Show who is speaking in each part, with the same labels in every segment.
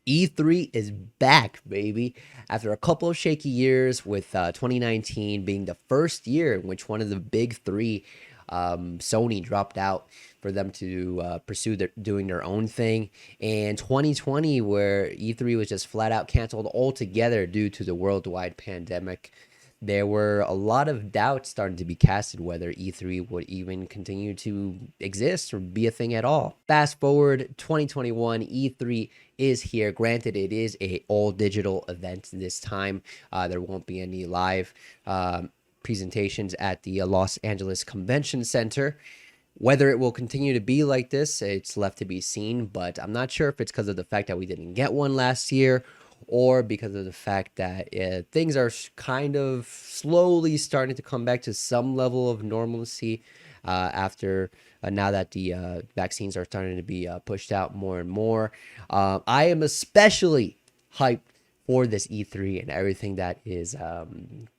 Speaker 1: E3 is back, baby. After a couple of shaky years, with 2019 being the first year in which one of the big three, Sony, dropped out for them to pursue doing their own thing, and 2020, where E3 was just flat out canceled altogether due to the worldwide pandemic. There were a lot of doubts starting to be casted whether E3 would even continue to exist or be a thing at all. Fast forward 2021, E3 is here. Granted, it is a all digital event this time. There won't be any live presentations at the Los Angeles Convention Center. Whether it will continue to be like this, it's left to be seen, but I'm not sure if it's because of the fact that we didn't get one last year or because of the fact that things are kind of slowly starting to come back to some level of normalcy after now that the vaccines are starting to be pushed out more and more. I am especially hyped for this E3 and everything that is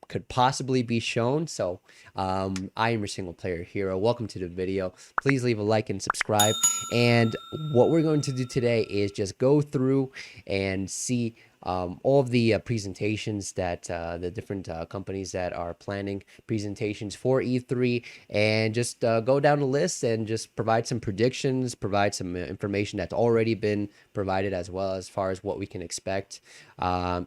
Speaker 1: could possibly be shown. So I am your single player hero. Welcome to the video. Please leave a like and subscribe. And what we're going to do today is just go through and see all of the presentations that the different companies that are planning presentations for E3, and just go down the list and just provide some predictions, provide some information that's already been provided, as well as far as what we can expect. Yeah,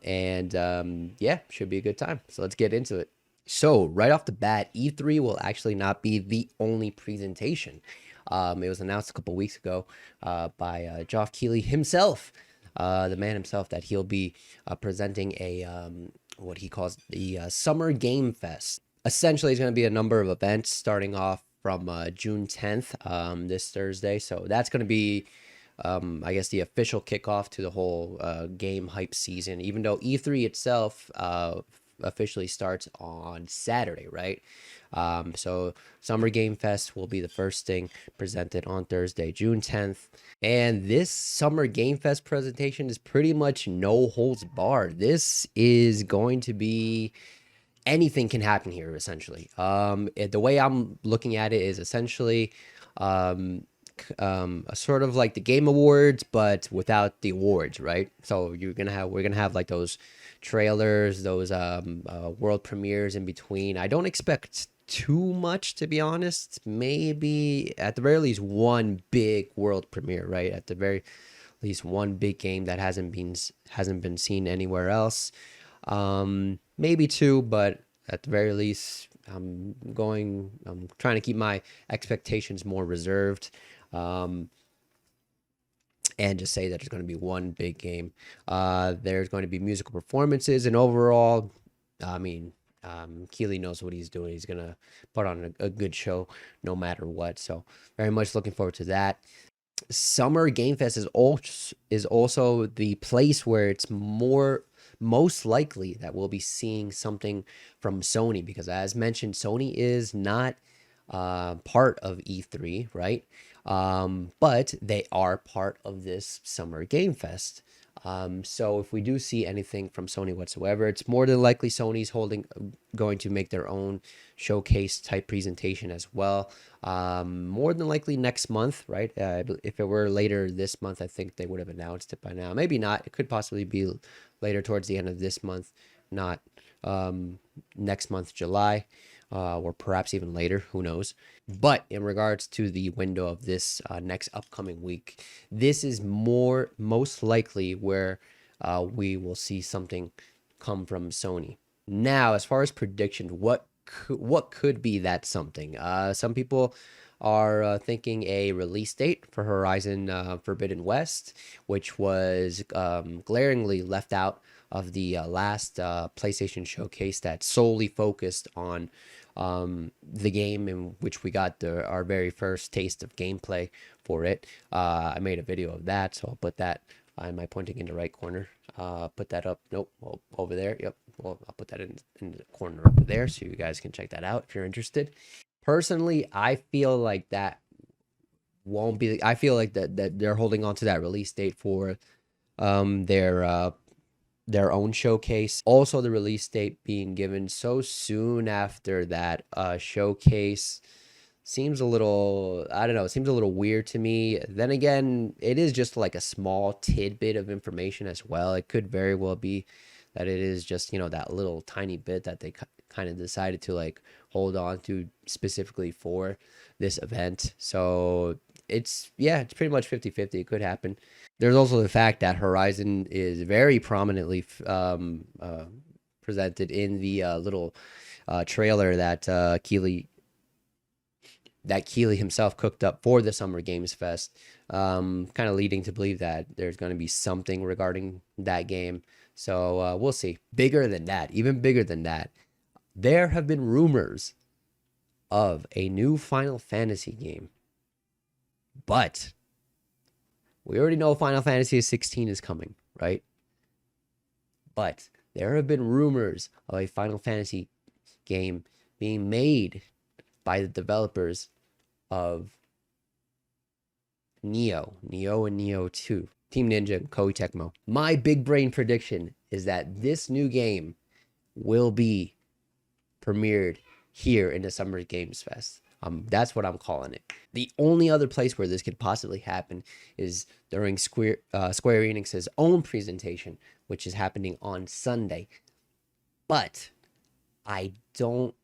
Speaker 1: should be a good time. So let's get into it. So right off the bat, E3 will actually not be the only presentation. It was announced a couple weeks ago by Geoff Keighley himself, the man himself, that he'll be presenting a what he calls the Summer Game Fest. Essentially, it's going to be a number of events starting off from June 10th, this Thursday. So that's going to be, I guess, the official kickoff to the whole game hype season, even though E3 itself officially starts on Saturday, right? So Summer Game Fest will be the first thing presented on Thursday, June 10th. And this Summer Game Fest presentation is pretty much no holds barred. This is going to be, anything can happen here, essentially. The way I'm looking at it is essentially a sort of like the Game Awards, but without the awards, right? So we're gonna have like those trailers, those world premieres in between. I don't expect too much, to be honest. Maybe at the very least one big world premiere, right? At the very least one big game that hasn't been seen anywhere else. Maybe two, but at the very least, I'm trying to keep my expectations more reserved. And just say that there's going to be one big game. There's going to be musical performances, and overall, I mean, Keighley knows what he's doing. He's going to put on a good show no matter what. So very much looking forward to that. Summer Game Fest is also the place where it's most likely that we'll be seeing something from Sony, because as mentioned, Sony is not part of E3, right? But they are part of this Summer Game Fest. So if we do see anything from Sony whatsoever, it's more than likely Sony's going to make their own showcase type presentation as well. More than likely next month, right? If it were later this month, I think they would have announced it by now. Maybe not. It could possibly be later towards the end of this month, not next month, July. Or perhaps even later, who knows. But in regards to the window of this next upcoming week, this is most likely where we will see something come from Sony. Now, as far as predictions, what could be that something? Some people are thinking a release date for Horizon Forbidden West, which was glaringly left out of the last PlayStation showcase that solely focused on the game, in which we got our very first taste of gameplay for it. I made a video of that, so I'll put that. Am I pointing in the right corner? Put that up. Nope. Well, over there. Yep. Well, I'll put that in the corner over there, so you guys can check that out if you're interested. Personally, I feel like that won't be. I feel like that they're holding on to that release date for their own showcase. Also, the release date being given so soon after that showcase seems a little, I don't know, it seems a little weird to me. Then again, it is just like a small tidbit of information as well. It could very well be that it is just, that little tiny bit that they kind of decided to like hold on to specifically for this event. So it's pretty much 50-50. It could happen. There's also the fact that Horizon is very prominently presented in the little trailer that Keeley himself cooked up for the Summer Games Fest, kind of leading to believe that there's going to be something regarding that game. So we'll see. Bigger than that, even bigger than that, there have been rumors of a new Final Fantasy game, but we already know Final Fantasy 16 is coming, right? But there have been rumors of a Final Fantasy game being made by the developers of Neo and Neo 2, Team Ninja and Koei Tecmo. My big brain prediction is that this new game will be premiered here in the Summer Games Fest. That's what I'm calling it. The only other place where this could possibly happen is during Square Enix's own presentation, which is happening on Sunday. But I don't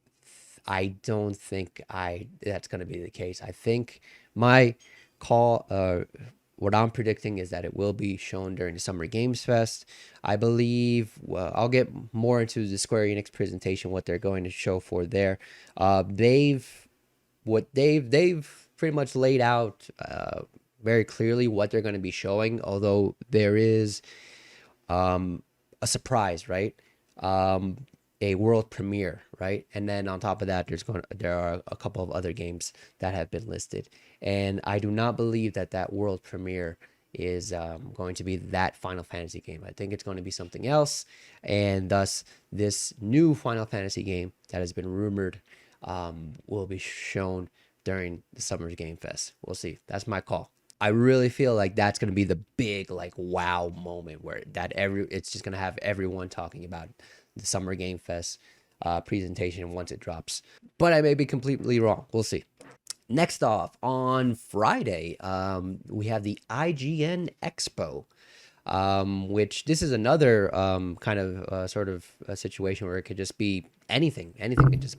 Speaker 1: think that's going to be the case. I think my call, what I'm predicting is that it will be shown during the Summer Games Fest. I believe. Well, I'll get more into the Square Enix presentation, what they're going to show for there. They've pretty much laid out very clearly what they're going to be showing. Although there is a surprise, right? A world premiere, right? And then on top of that, there are a couple of other games that have been listed, and I do not believe that world premiere is going to be that Final Fantasy game. I think it's going to be something else, and thus this new Final Fantasy game that has been rumored will be shown during the Summer Game Fest. We'll see. That's my call. I really feel like that's going to be the big like wow moment where it's just going to have everyone talking about the Summer Game Fest presentation once it drops. But I may be completely wrong. We'll see. Next off, on Friday, we have the IGN Expo, which this is another kind of sort of a situation where it could just be anything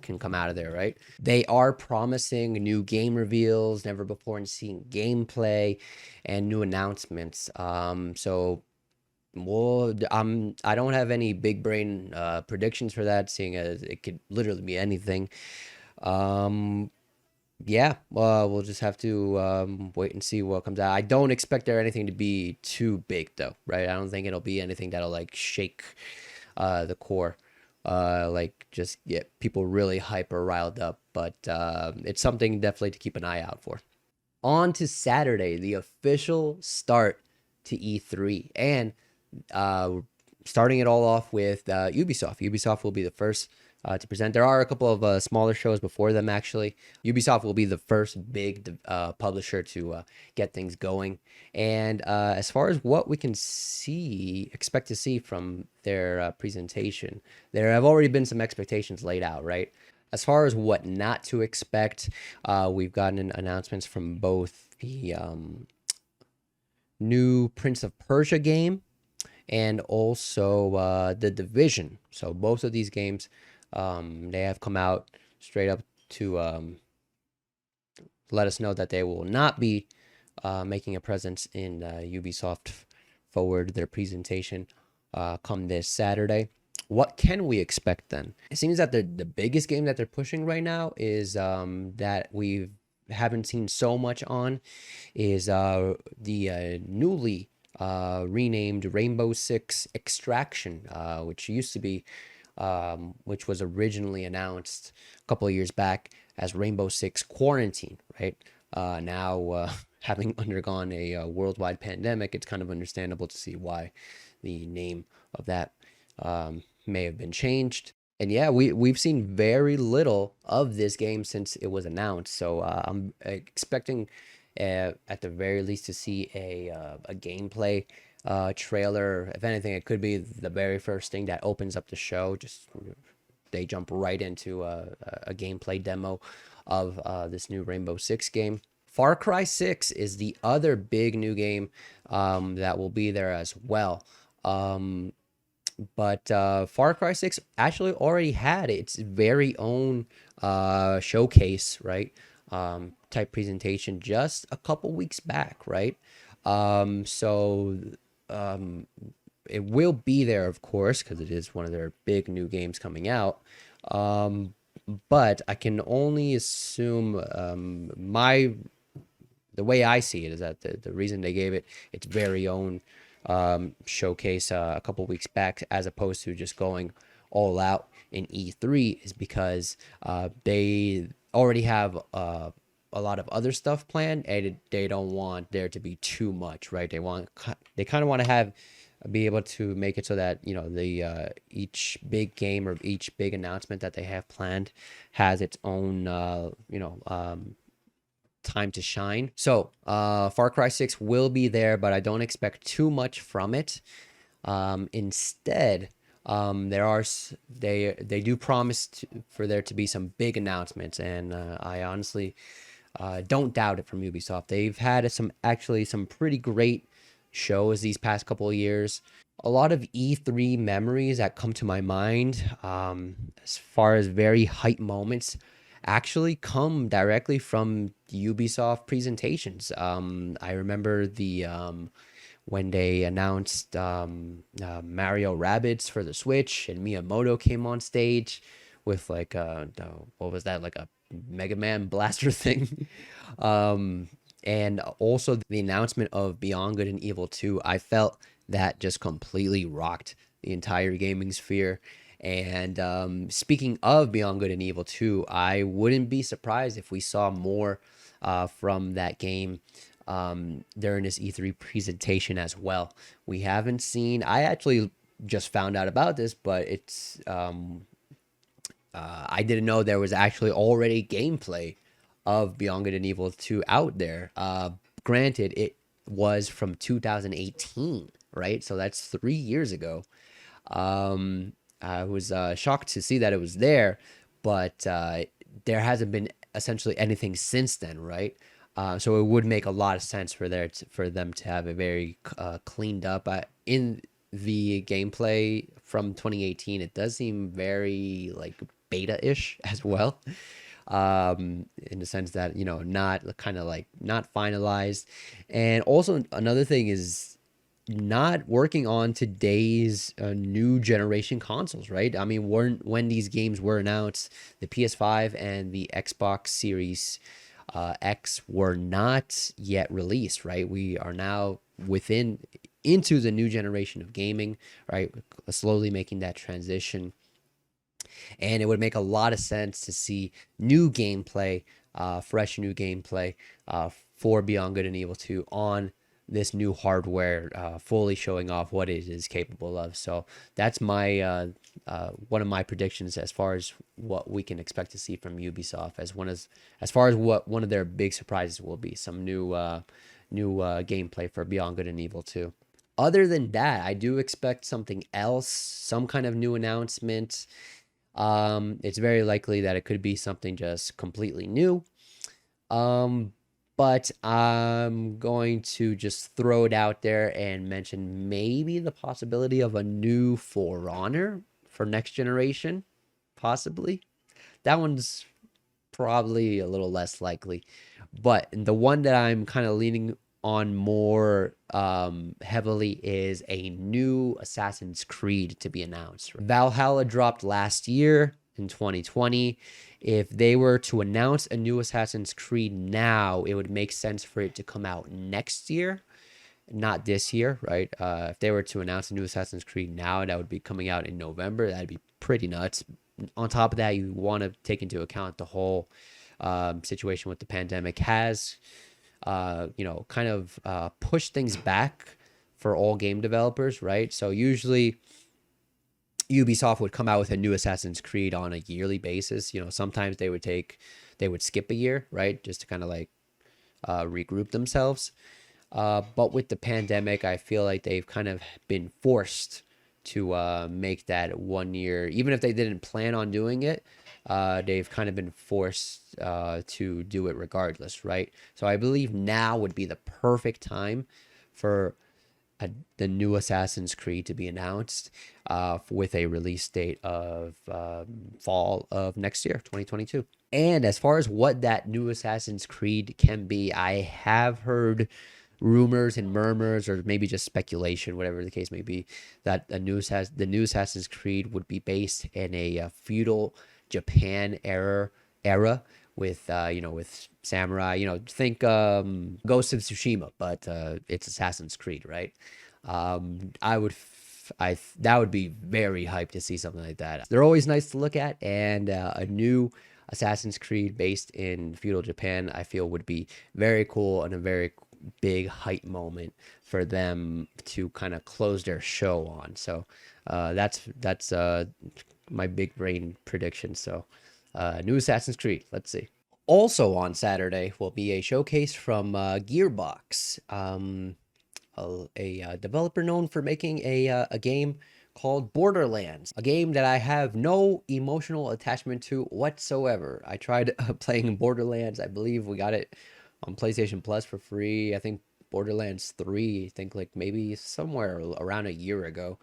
Speaker 1: can come out of there, right? They are promising new game reveals, never before seen gameplay, and new announcements. So well, I don't have any big brain predictions for that, seeing as it could literally be anything. Yeah, we'll just have to wait and see what comes out. I don't expect there anything to be too big, though, right? I don't think it'll be anything that'll like shake the core, like just get people really hyper riled up. But it's something definitely to keep an eye out for. On to Saturday, the official start to E3, and starting it all off with Ubisoft. Ubisoft will be the first to present. There are a couple of smaller shows before them, actually. Ubisoft will be the first big publisher to get things going. And as far as what we can expect to see from their presentation, there have already been some expectations laid out, right? As far as what not to expect, we've gotten announcements from both the new Prince of Persia game and also The Division. So both of these games, they have come out straight up to let us know that they will not be making a presence in Ubisoft Forward, their presentation, come this Saturday. What can we expect then? It seems that the biggest game that they're pushing right now is that we haven't seen so much on is the newly renamed Rainbow Six Extraction, which used to be, which was originally announced a couple of years back as Rainbow Six Quarantine, right? Now, having undergone a worldwide pandemic, it's kind of understandable to see why the name of that may have been changed. And yeah, we've seen very little of this game since it was announced. So I'm expecting, at the very least, to see a gameplay trailer. If anything, it could be the very first thing that opens up the show. Just they jump right into a gameplay demo of this new Rainbow Six game. Far Cry 6 is the other big new game that will be there as well. Um, but Far Cry 6 actually already had its very own showcase, right? Type presentation just a couple weeks back, right? So um, it will be there, of course, because it is one of their big new games coming out. Um, but I can only assume the way I see it is that the reason they gave it its very own showcase a couple weeks back, as opposed to just going all out in E3, is because they already have a lot of other stuff planned, and they don't want there to be too much, right? They kind of want to have be able to make it so that the each big game or each big announcement that they have planned has its own time to shine. So Far Cry 6 will be there, but I don't expect too much from it. Instead, they do promise for there to be some big announcements, and I honestly don't doubt it from Ubisoft. They've had some pretty great shows these past couple of years. A lot of E3 memories that come to my mind, as far as very hype moments, actually come directly from the Ubisoft presentations. I remember when they announced Mario Rabbids for the Switch, and Miyamoto came on stage with like what was that, like a Mega Man blaster thing. And also the announcement of Beyond Good and Evil 2. I felt that just completely rocked the entire gaming sphere. And speaking of Beyond Good and Evil 2, I wouldn't be surprised if we saw more from that game during this E3 presentation as well. We haven't seen, I actually just found out about this, but I didn't know there was actually already gameplay of Beyond Good and Evil 2 out there. Granted, it was from 2018, right? So that's 3 years ago. I was shocked to see that it was there, but there hasn't been essentially anything since then, right? So it would make a lot of sense for them to have a very cleaned up in the gameplay from 2018. It does seem very like beta-ish as well, in the sense that not kind of like not finalized. And also another thing is not working on today's new generation consoles, right? I mean, when these games were announced, the PS5 and the Xbox Series X were not yet released, right? We are now into the new generation of gaming, right? Slowly making that transition. And it would make a lot of sense to see new gameplay, fresh new gameplay for Beyond Good and Evil 2 on this new hardware, fully showing off what it is capable of. So that's my one of my predictions as far as what we can expect to see from Ubisoft, as far as what one of their big surprises will be, some new gameplay for Beyond Good and Evil 2. Other than that, I do expect something else, some kind of new announcement. It's very likely that it could be something just completely new. But I'm going to just throw it out there and mention maybe the possibility of a new For Honor for next generation, possibly. That one's probably a little less likely. But the one that I'm kind of leaning on more heavily is a new Assassin's Creed to be announced. Valhalla dropped last year in 2020. If they were to announce a new Assassin's Creed now, it would make sense for it to come out next year, not this year, right? If they were to announce a new Assassin's Creed now, that would be coming out in November. That'd be pretty nuts. On top of that, you want to take into account the whole situation with the pandemic has kind of push things back for all game developers, right? So usually Ubisoft would come out with a new Assassin's Creed on a yearly basis. Sometimes they would skip a year, right? Just to kind of like regroup themselves. But with the pandemic, I feel like they've kind of been forced to make that 1 year, even if they didn't plan on doing it. They've kind of been forced to do it regardless, right? So I believe now would be the perfect time for the new Assassin's Creed to be announced with a release date of fall of next year, 2022. And as far as what that new Assassin's Creed can be, I have heard rumors and murmurs, or maybe just speculation, whatever the case may be, that the new Assassin's Creed would be based in a feudal Japan era with with samurai. Think Ghost of Tsushima, but it's Assassin's Creed, right? I would that would be very hyped to see something like that. They're always nice to look at, and a new Assassin's Creed based in feudal Japan, I feel would be very cool and a very big hype moment for them to kind of close their show on. So that's my big brain prediction. So new Assassin's Creed, let's see. Also on Saturday will be a showcase from Gearbox, a developer known for making a game called Borderlands, a game that I have no emotional attachment to whatsoever. I tried playing Borderlands. I believe we got it on PlayStation Plus for free. I think Borderlands 3, I think like maybe somewhere around a year ago.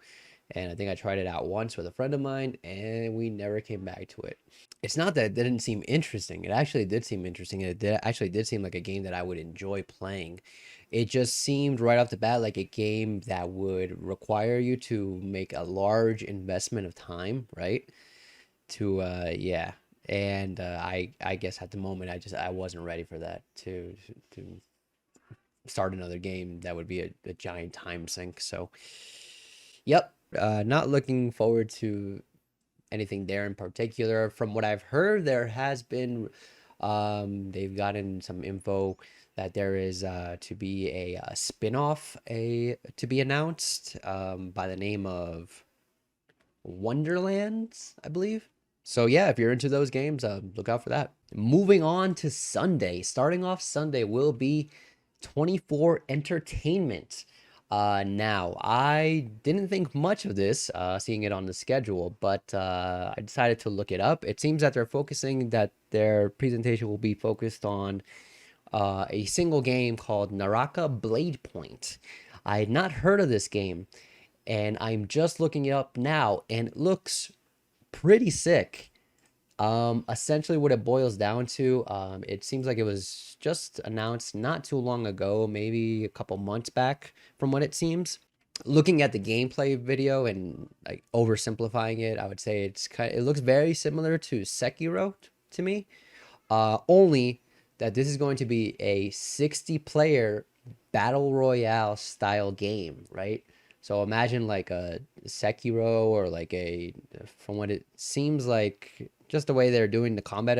Speaker 1: And I think I tried it out once with a friend of mine, and we never came back to it. It's not that it didn't seem interesting. It actually did seem interesting. Actually did seem like a game that I would enjoy playing. It just seemed right off the bat like a game that would require you to make a large investment of time, right? To yeah. And I guess at the moment I wasn't ready for that to start another game that would be a giant time sink. So yep, not looking forward to anything there in particular. From what I've heard, there has been they've gotten some info that there is to be a spin-off to be announced by the name of Wonderlands, I believe. So yeah, if you're into those games, look out for that. Moving on to Sunday, starting off Sunday will be 24 Entertainment. Now, I didn't think much of this, seeing it on the schedule, but I decided to look it up. It seems that their presentation will be focused on a single game called Naraka Blade Point. I had not heard of this game, and I'm just looking it up now, and it looks pretty sick. Essentially what it boils down to, it seems like it was just announced not too long ago, maybe a couple months back from what it seems. Looking at the gameplay video and like oversimplifying it, I would say it looks very similar to Sekiro to me. Only that this is going to be a 60-player battle royale style game, right? So imagine like a Sekiro, or like from what it seems like, just the way they're doing the combat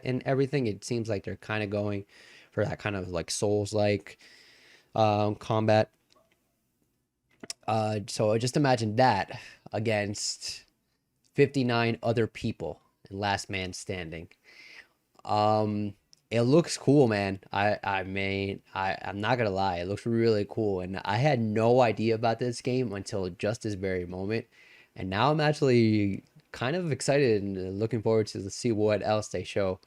Speaker 1: and everything, it seems like they're kind of going for that kind of like Souls-like combat. So just imagine that against 59 other people and last man standing. It looks cool, man. I'm not gonna lie, it looks really cool, and I had no idea about this game until just this very moment, and now I'm actually kind of excited and looking forward to see what else they show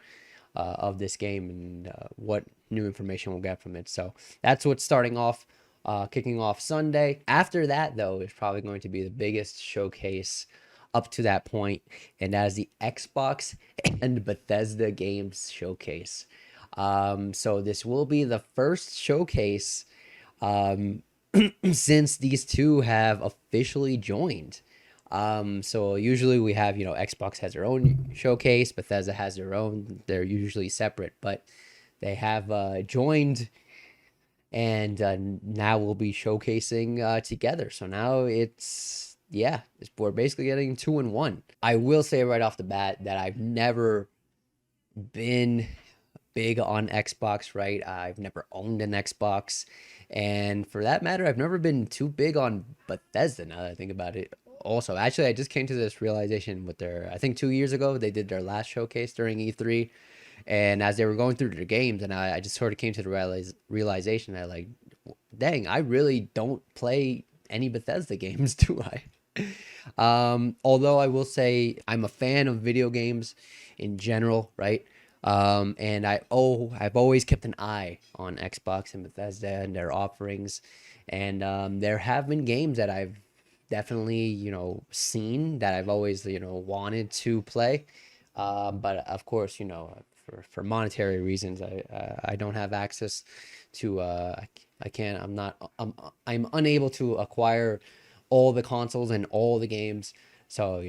Speaker 1: of this game, and what new information we'll get from it. So that's what's kicking off Sunday. After that, though, is probably going to be the biggest showcase up to that point, and that is the Xbox and Bethesda games showcase. So this will be the first showcase since these two have officially joined. So usually we have, Xbox has their own showcase, Bethesda has their own. They're usually separate, but they have joined, and now we'll be showcasing together. So now we're basically getting 2-in-1. I will say right off the bat that I've never been big on Xbox, right? I've never owned an Xbox, and for that matter, I've never been too big on Bethesda, now that I think about it. Also, actually, I just came to this realization with I think 2 years ago, they did their last showcase during E3, and as they were going through their games, and I just sort of came to the realization that, like, dang, I really don't play any Bethesda games, do I? Although I will say I'm a fan of video games in general, right? And I've always kept an eye on Xbox and Bethesda and their offerings, and there have been games that I've definitely seen that I've always wanted to play, but of course for monetary reasons I don't have access to I can't I'm not I'm unable to acquire all the consoles and all the games. So,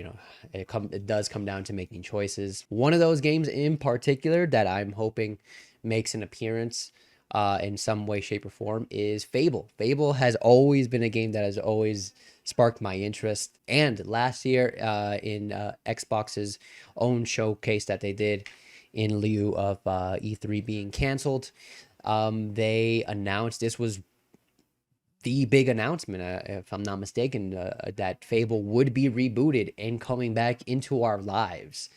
Speaker 1: it does come down to making choices. One of those games in particular that I'm hoping makes an appearance in some way, shape, or form is Fable. Fable has always been a game that has always sparked my interest. And last year, in Xbox's own showcase that they did in lieu of E3 being canceled, they announced this was the big announcement, if I'm not mistaken, that Fable would be rebooted and coming back into our lives.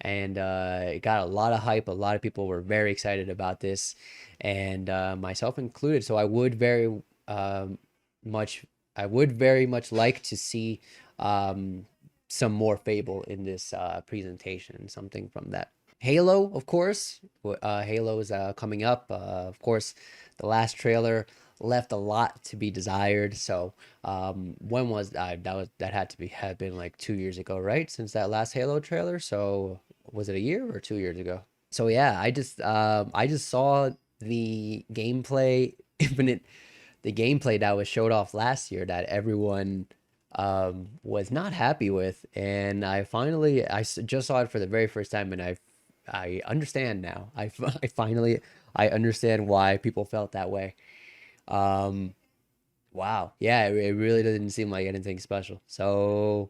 Speaker 1: And it got a lot of hype. A lot of people were very excited about this, and myself included. So much, I would very much like to see some more Fable in this presentation, something from that. Halo, of course. Halo is coming up. Of course, the last trailer left a lot to be desired. So, when was that? That had been like 2 years ago, right? Since that last Halo trailer. So, was it a year or 2 years ago? So yeah, I just saw the gameplay, Infinite, the gameplay that was showed off last year that everyone was not happy with, and just saw it for the very first time, and I understand now. I finally I understand why people felt that way. Um, wow, yeah, it really didn't seem like anything special. So,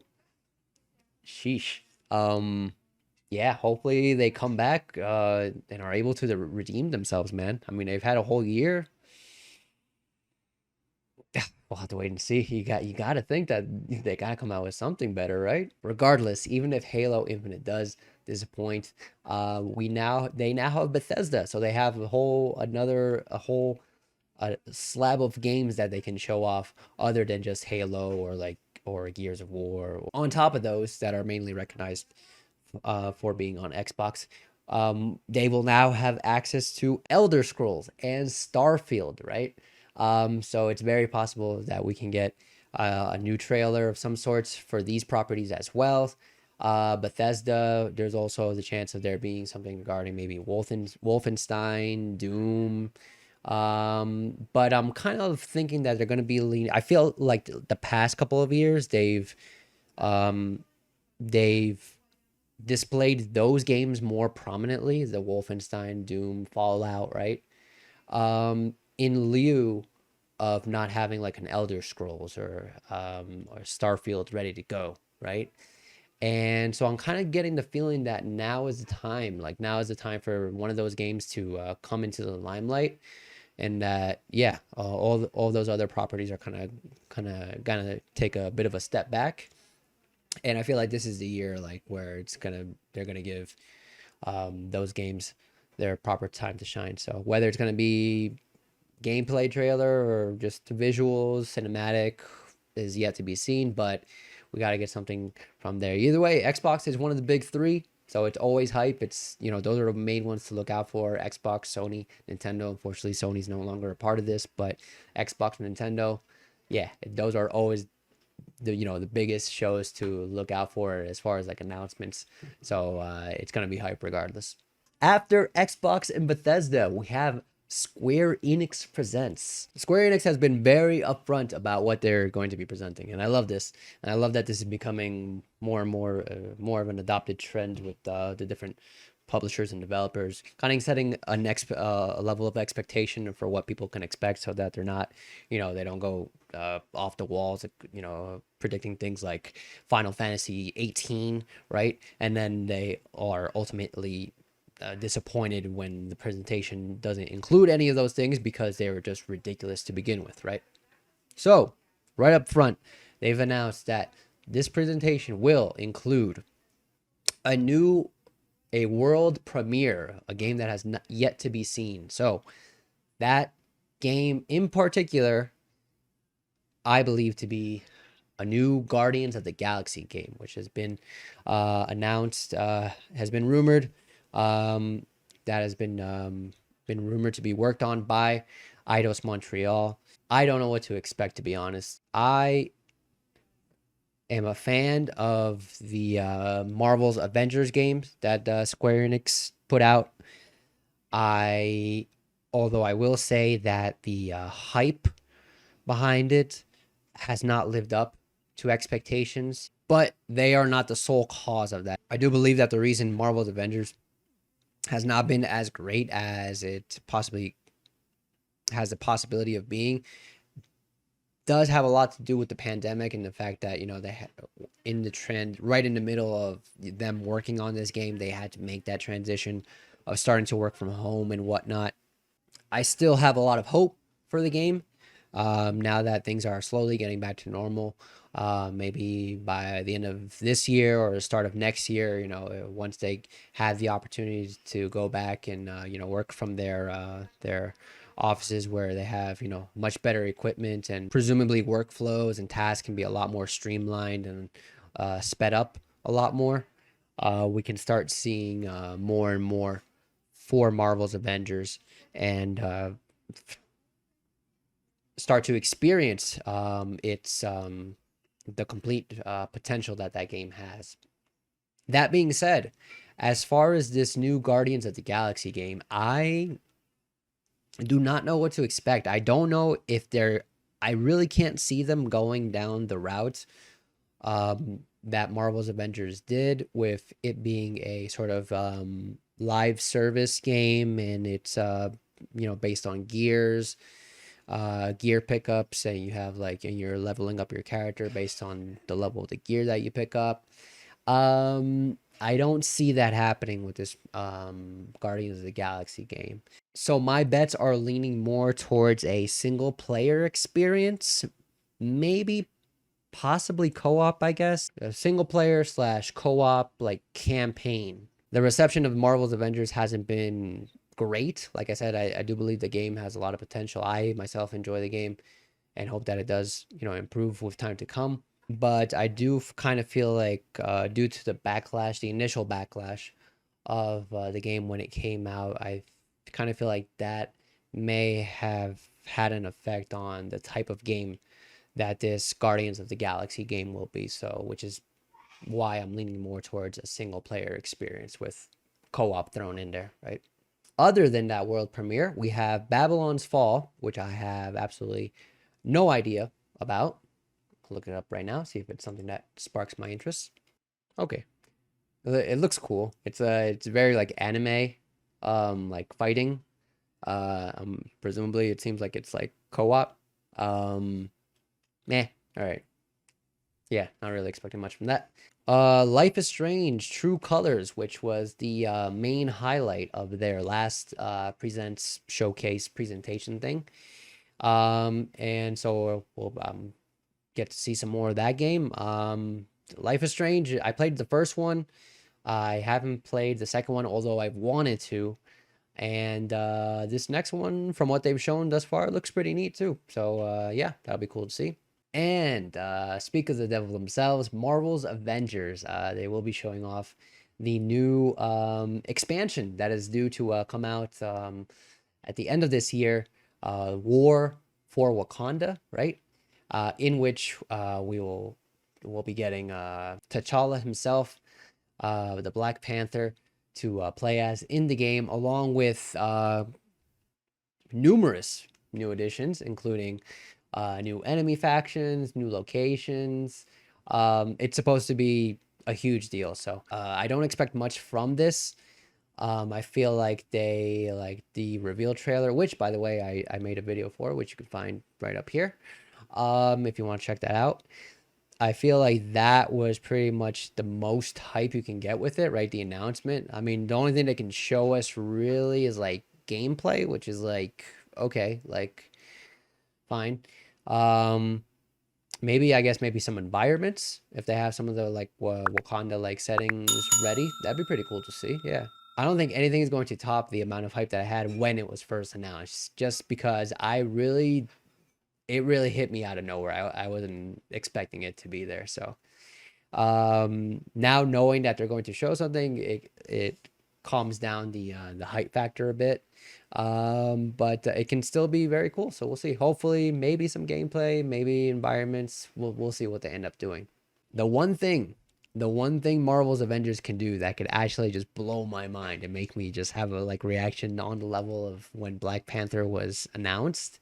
Speaker 1: sheesh. Um, yeah, hopefully they come back and are able to redeem themselves, man. I mean, they've had a whole year. We'll have to wait and see. You got to think that they got to come out with something better, right? Regardless, even if Halo Infinite does disappoint, they now have Bethesda, so they have a whole slab of games that they can show off other than just Halo or Gears of War. On top of those that are mainly recognized for being on Xbox, they will now have access to Elder Scrolls and Starfield, right? So it's very possible that we can get a new trailer of some sorts for these properties as well. Bethesda, there's also the chance of there being something regarding maybe Wolfenstein, Doom. But I'm kind of thinking that they're going to be leaning. I feel like the past couple of years um, they've displayed those games more prominently, the Wolfenstein, Doom, Fallout, right? In lieu of not having like an Elder Scrolls or Starfield ready to go, right? And so I'm kind of getting the feeling that now is the time for one of those games to come into the limelight, and that yeah, all those other properties are kind of gonna take a bit of a step back. And I feel like this is the year like where they're gonna give those games their proper time to shine. So whether it's gonna be gameplay trailer or just visuals, cinematic is yet to be seen, but we got to get something from there. Either way, Xbox is one of the big three, so it's always hype. It's, those are the main ones to look out for: Xbox, Sony, Nintendo. Unfortunately, Sony's no longer a part of this, but Xbox and Nintendo, yeah, those are always the biggest shows to look out for as far as like announcements. So it's gonna be hype regardless. After Xbox and Bethesda, we have Square Enix presents. Square Enix has been very upfront about what they're going to be presenting, and I love this. And I love that this is becoming more and more of an adopted trend with the different publishers and developers, kind of setting a level of expectation for what people can expect, so that they're not, they don't go off the walls, predicting things like Final Fantasy 18, right? And then they are ultimately disappointed when the presentation doesn't include any of those things because they were just ridiculous to begin with, right? So, right up front, they've announced that this presentation will include a world premiere, a game that has not yet to be seen. So, that game in particular, I believe to be a new Guardians of the Galaxy game, which has been announced, has been rumored, that has been rumored to be worked on by Eidos Montreal. I don't know what to expect, to be honest. I am a fan of the Marvel's Avengers games that Square Enix put out. I, although I will say that the hype behind it has not lived up to expectations, but they are not the sole cause of that. I do believe that the reason Marvel's Avengers has not been as great as it possibly has the possibility of being does have a lot to do with the pandemic and the fact that, you know, they had in the trend right in the middle of them working on this game, they had to make that transition of starting to work from home and whatnot. I still have a lot of hope for the game now that things are slowly getting back to normal. Maybe by the end of this year or the start of next year, you know, once they have the opportunity to go back and you know, work from their offices where they have, you know, much better equipment, and presumably workflows and tasks can be a lot more streamlined and sped up a lot more. We can start seeing more and more for Marvel's Avengers, and start to experience its the complete potential that that game has. That being said, as far as this new Guardians of the Galaxy game, I do not know what to expect. I don't know if they're. I really can't see them going down the route that Marvel's Avengers did, with it being a sort of live service game, and it's you know, based on gear pickups, and you have like, and you're leveling up your character based on the level of the gear that you pick up. I don't see that happening with this Guardians of the Galaxy game. So my bets are leaning more towards a single player experience, maybe possibly co-op, I guess. A single player slash co-op like campaign. The reception of Marvel's Avengers hasn't been great. Like I said, I do believe the game has a lot of potential. I myself enjoy the game and hope that it does, you know, improve with time to come. But I do kind of feel like due to the backlash, the initial backlash of the game when it came out, I kind of feel like that may have had an effect on the type of game that this Guardians of the Galaxy game will be. So, which is why I'm leaning more towards a single player experience with co-op thrown in there, right? Other than that world premiere, we have Babylon's Fall, which I have absolutely no idea about. I'll look it up right now, see if it's something that sparks my interest. Okay, it looks cool. It's very like anime, like fighting. Presumably it seems like it's like co-op. Meh. All right. Yeah, not really expecting much from that. Life is Strange True Colors, which was the main highlight of their last presents showcase presentation thing. And so we'll get to see some more of that game. Life is Strange, I played the first one. I haven't played the second one, although I've wanted to. And this next one, from what they've shown thus far, looks pretty neat too. So yeah, that'll be cool to see. And speak of the devil themselves, Marvel's Avengers. They will be showing off the new expansion that is due to come out at the end of this year, War for Wakanda, right? In which we'll be getting T'Challa himself, the Black Panther, to play as in the game, along with numerous new additions, including new enemy factions, new locations. It's supposed to be a huge deal, so I don't expect much from this. I feel like they like the reveal trailer, which, by the way, I made a video for, which you can find right up here, if you want to check that out. I feel like that was pretty much the most hype you can get with it, right? The announcement. I mean, the only thing they can show us really is like gameplay, which is like, okay, like fine. Maybe, I guess, maybe some environments if they have some of the like Wakanda like settings ready. That'd be pretty cool to see. Yeah. I don't think anything is going to top the amount of hype that I had when it was first announced, just because I really it really hit me out of nowhere. I wasn't expecting it to be there. So now knowing that they're going to show something, it calms down the hype factor a bit. But it can still be very cool. So we'll see. Hopefully, maybe some gameplay, maybe environments. We'll see what they end up doing. The one thing, the one thing Marvel's Avengers can do that could actually just blow my mind and make me just have a like reaction on the level of when Black Panther was announced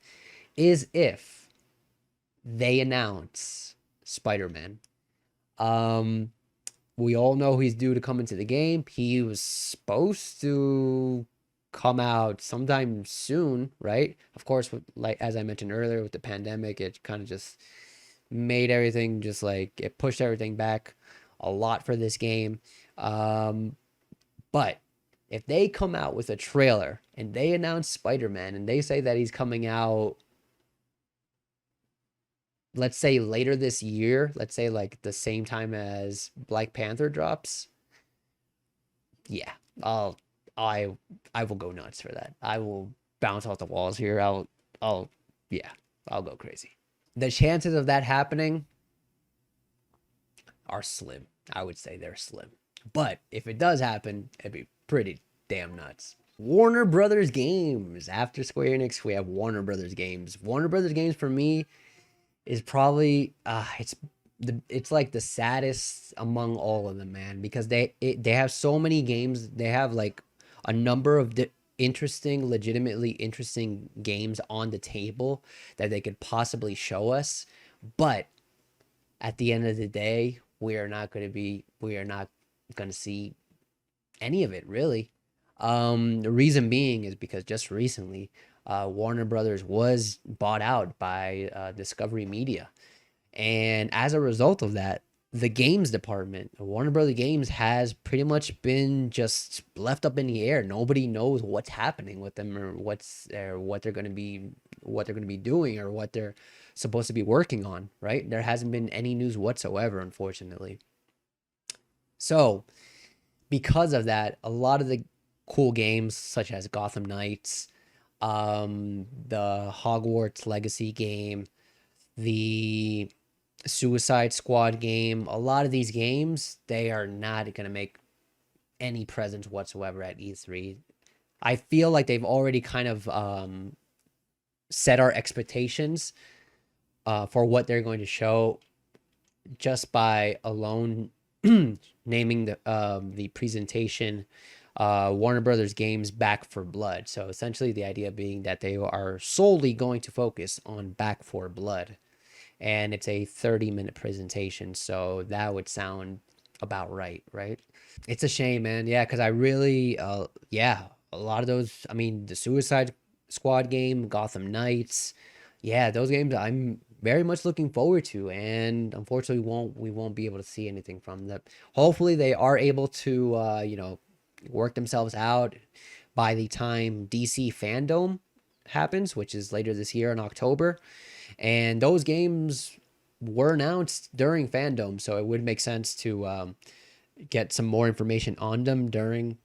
Speaker 1: is if they announce Spider-Man. Um, we all know he's due to come into the game. He was supposed to come out sometime soon, right? Of course, with, like as I mentioned earlier, with the pandemic, it kind of just made everything just like it pushed everything back a lot for this game. Um, but if they come out with a trailer and they announce Spider-Man and they say that he's coming out, let's say later this year, let's say like the same time as Black Panther drops, yeah, I'll I I will go nuts for that. I will bounce off the walls here. I'll yeah, I'll go crazy. The chances of that happening are slim. I would say they're slim. But if it does happen, it'd be pretty damn nuts. Warner Brothers Games. After Square Enix, we have Warner Brothers Games. Warner Brothers Games for me is probably it's like the saddest among all of them, man, because they have so many games. They have like a number of interesting, legitimately interesting games on the table that they could possibly show us, but at the end of the day, we are not going to see any of it really. The reason being is because just recently, Warner Brothers was bought out by Discovery Media, and as a result of that, the games department, Warner Brothers Games, has pretty much been just left up in the air. Nobody knows what's happening with them, or what they're going to be, doing, or what they're supposed to be working on. Right? There hasn't been any news whatsoever, unfortunately. So because of that, a lot of the cool games such as Gotham Knights, the Hogwarts Legacy game, the Suicide Squad game, a lot of these games, they are not going to make any presence whatsoever at E3. I feel like they've already kind of set our expectations for what they're going to show just by alone naming the presentation Warner Brothers Games Back for Blood. So essentially, the idea being that they are solely going to focus on Back for Blood, and it's a 30-minute presentation. So that would sound about right, right? It's a shame, man. Yeah, because I really, yeah, a lot of those. I mean, the Suicide Squad game, Gotham Knights, yeah, those games I'm very much looking forward to, and unfortunately, we won't be able to see anything from them. Hopefully, they are able to, work themselves out by the time DC Fandom happens, which is later this year in October, and those games were announced during Fandom, so it would make sense to get some more information on them during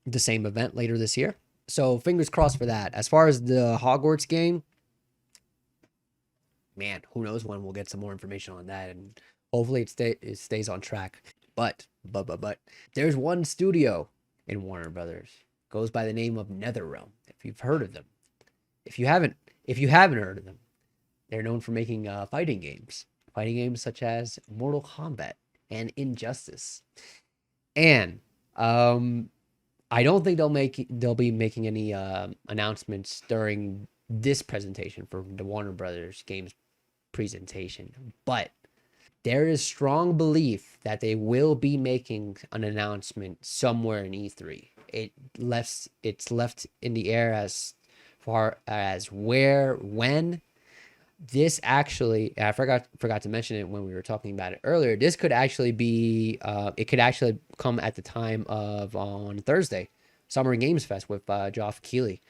Speaker 1: the same event later this year. So fingers crossed for that. As far as the Hogwarts game, man, who knows when we'll get some more information on that, and hopefully it stays on track. But there's one studio in Warner Brothers, goes by the name of NetherRealm. If you've heard of them, if you haven't heard of them, they're known for making fighting games such as Mortal Kombat and Injustice. And I don't think they'll be making any announcements during this presentation for the Warner Brothers Games presentation, but there is strong belief that they will be making an announcement somewhere in E3. It's left in the air as far as where, when. This actually, I forgot to mention it when we were talking about it earlier. This could actually be, it could actually come at the time of on Thursday, Summer Games Fest with Geoff Keighley.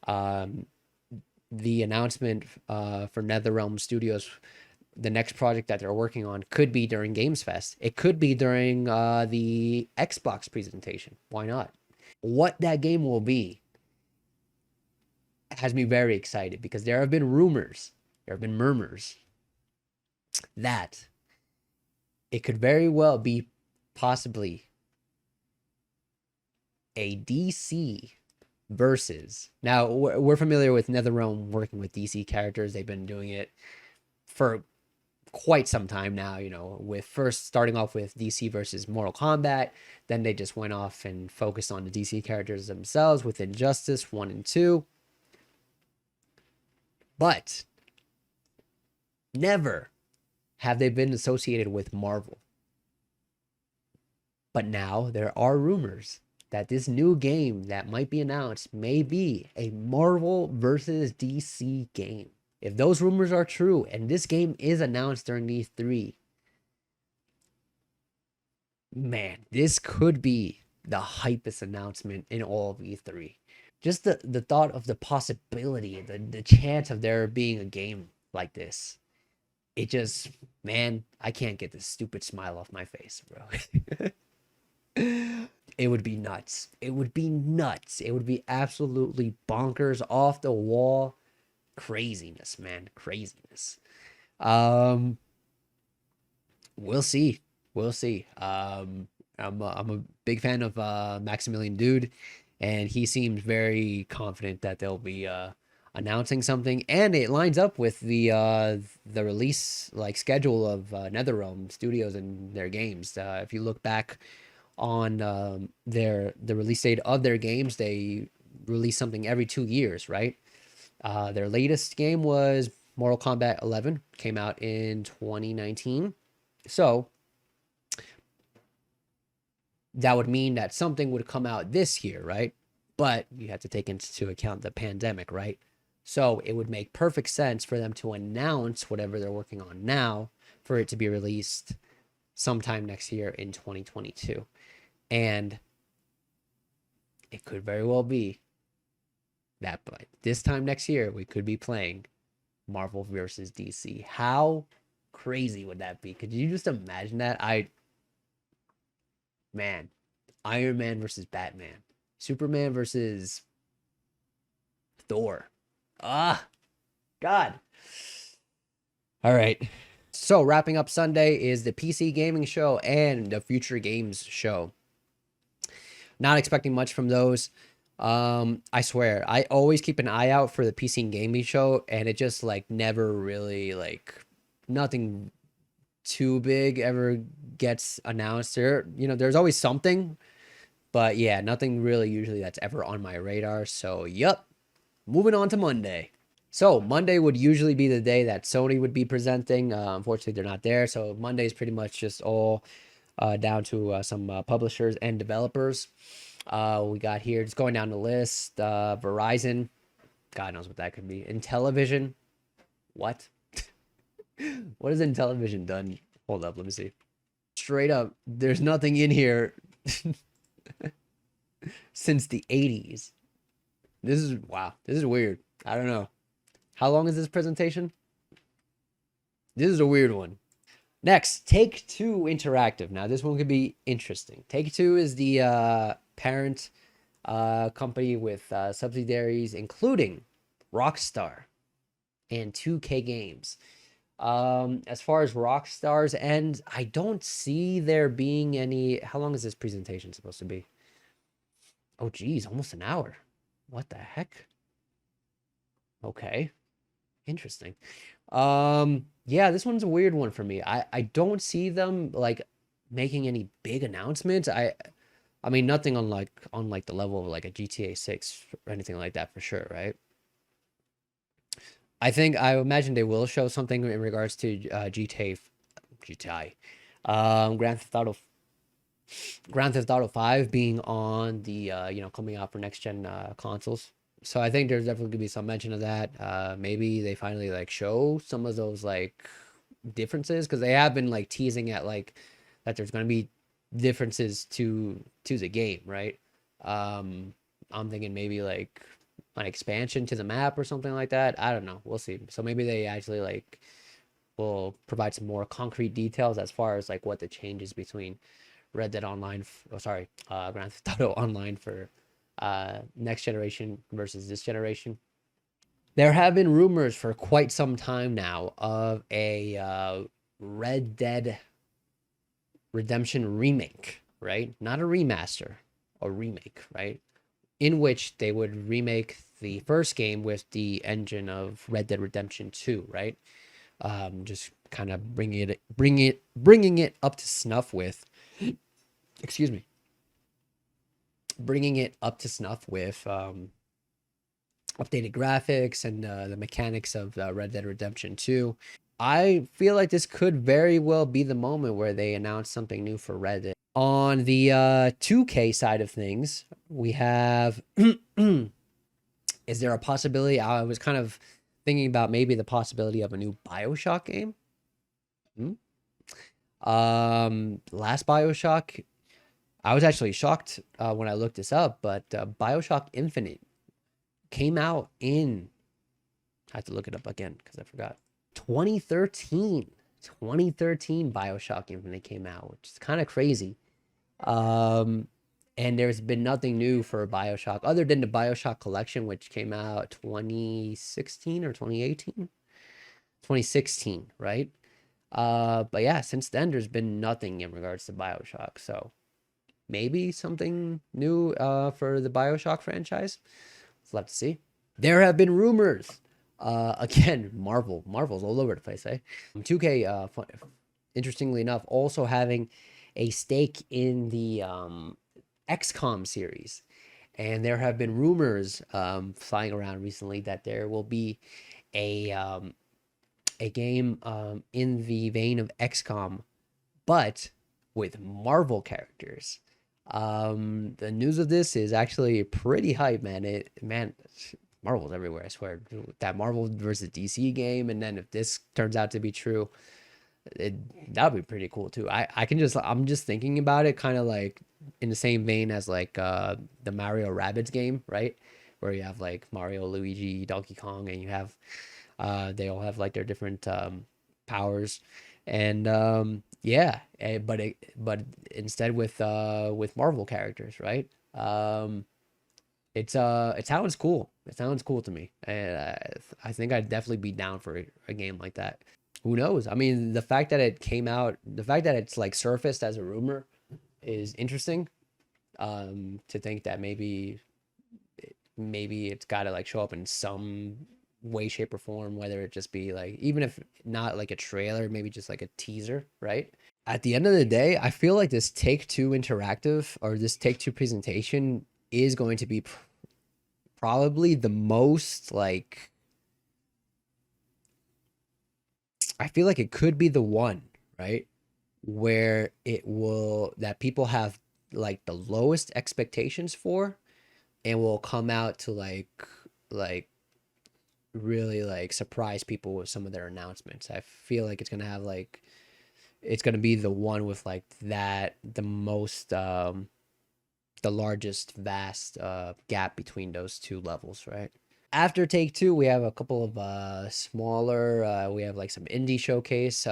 Speaker 1: The announcement for NetherRealm Studios, the next project that they're working on, could be during Games Fest. It could be during the Xbox presentation. Why not? What that game will be has me very excited because there have been rumors there have been murmurs that it could very well be possibly a DC versus. Now, we're familiar with NetherRealm working with DC characters. They've been doing it for quite some time now, you know, with first starting off with DC versus Mortal Kombat. Then they just went off and focused on the DC characters themselves with Injustice 1 and 2. But never have they been associated with Marvel. But now there are rumors that this new game that might be announced may be a Marvel versus DC game. If those rumors are true and this game is announced during E3, man, this could be the hypest announcement in all of E3. Just the thought of the possibility, the chance of there being a game like this. It just, man, I can't get this stupid smile off my face, bro. It would be nuts. It would be nuts. It would be absolutely bonkers, off the wall craziness, man. Craziness. Um, we'll see. We'll see. I'm a big fan of Maximilian Dude, and he seems very confident that they'll be announcing something, and it lines up with the release like schedule of NetherRealm Studios and their games. If you look back on the release date of their games, they release something every 2 years, right? Their latest game was Mortal Kombat 11, came out in 2019. So that would mean that something would come out this year, right? But you have to take into account the pandemic, right? So it would make perfect sense for them to announce whatever they're working on now for it to be released sometime next year in 2022. And it could very well be that by this time next year, we could be playing Marvel versus DC. How crazy would that be? Could you just imagine that? Man, Iron Man versus Batman, Superman versus Thor. God. All right. So wrapping up Sunday is the PC gaming show and the Future Games show. Not expecting much from those. I swear, I always keep an eye out for the PC and gaming show, and it just like never really like nothing too big ever gets announced. There's always something, but yeah, nothing really usually that's ever on my radar. So, yep. Moving on to Monday. So Monday would usually be the day that Sony would be presenting. Unfortunately, they're not there. So Monday is pretty much just all down to some publishers and developers. We got here, just going down the list, Verizon. God knows what that could be. Intellivision. What? What has Intellivision done? Hold up, let me see. Straight up, there's nothing in here since the 80s. This is, wow, this is weird. I don't know. How long is this presentation? This is a weird one. Next, Take-Two Interactive. Now, this one could be interesting. Take-Two is the parent company with subsidiaries, including Rockstar and 2K Games. As far as Rockstar's end, I don't see there being any... How long is this presentation supposed to be? Oh, geez, almost an hour. What the heck? Okay. Interesting. Yeah, this one's a weird one for me. I don't see them like making any big announcements. I mean nothing on like the level of like a GTA 6 or anything like that for sure, right? I imagine they will show something in regards to GTA, Grand Theft Auto 5 being on the coming out for next gen consoles. So I think there's definitely gonna be some mention of that. Maybe they finally like show some of those like differences, because they have been like teasing at like that there's gonna be differences to the game, right? I'm thinking maybe like an expansion to the map or something like that. I don't know. We'll see. So maybe they actually like will provide some more concrete details as far as like what the changes between Red Dead Online, Grand Theft Auto Online for next generation versus this generation. There have been rumors for quite some time now of a Red Dead Redemption remake, right? Not a remaster, a remake, right? In which they would remake the first game with the engine of Red Dead Redemption 2, right? Just kind of bringing it up to snuff with, excuse me, bringing it up to snuff with updated graphics and the mechanics of Red Dead Redemption 2. I feel like this could very well be the moment where they announce something new for Red Dead. On the 2K side of things, we have is there a possibility? I was kind of thinking about maybe the possibility of a new BioShock game. Hmm? Last BioShock, I was actually shocked when I looked this up, but BioShock Infinite came out in, I have to look it up again because I forgot. 2013. 2013 BioShock Infinite came out, which is kind of crazy. Um, and there's been nothing new for BioShock other than the BioShock collection, which came out 2016 or 2018. 2016, right? But yeah, since then there's been nothing in regards to BioShock. So maybe something new for the BioShock franchise. Let's have to see. There have been rumors. Again, Marvel's all over the place, eh? 2K, interestingly enough, also having a stake in the XCOM series. And there have been rumors flying around recently that there will be a a game in the vein of XCOM, but with Marvel characters. The news of this is actually pretty hype, man. Marvel's everywhere. I swear. That Marvel versus DC game, and then if this turns out to be true, that would be pretty cool too. I'm just thinking about it, kind of like in the same vein as like the Mario Rabbids game, right? Where you have like Mario, Luigi, Donkey Kong, and you have they all have like their different powers, and yeah, but instead with Marvel characters, right? It sounds cool. It sounds cool to me, and I think I'd definitely be down for a game like that. Who knows? I mean, the fact that it came out, the fact that it's like surfaced as a rumor is interesting. To think that maybe it's got to like show up in some way, shape, or form, whether it just be like, even if not like a trailer, maybe just like a teaser, right? At the end of the day, I feel like this Take Two interactive or this Take Two presentation is going to be probably the most like, I feel like it could be the one, right? Where it will, that people have like the lowest expectations for and will come out to like really like surprise people with some of their announcements. I feel like it's gonna have like, it's gonna be the one with like that the most the largest vast gap between those two levels, right? After Take Two, we have a couple of smaller. We have like some indie showcase,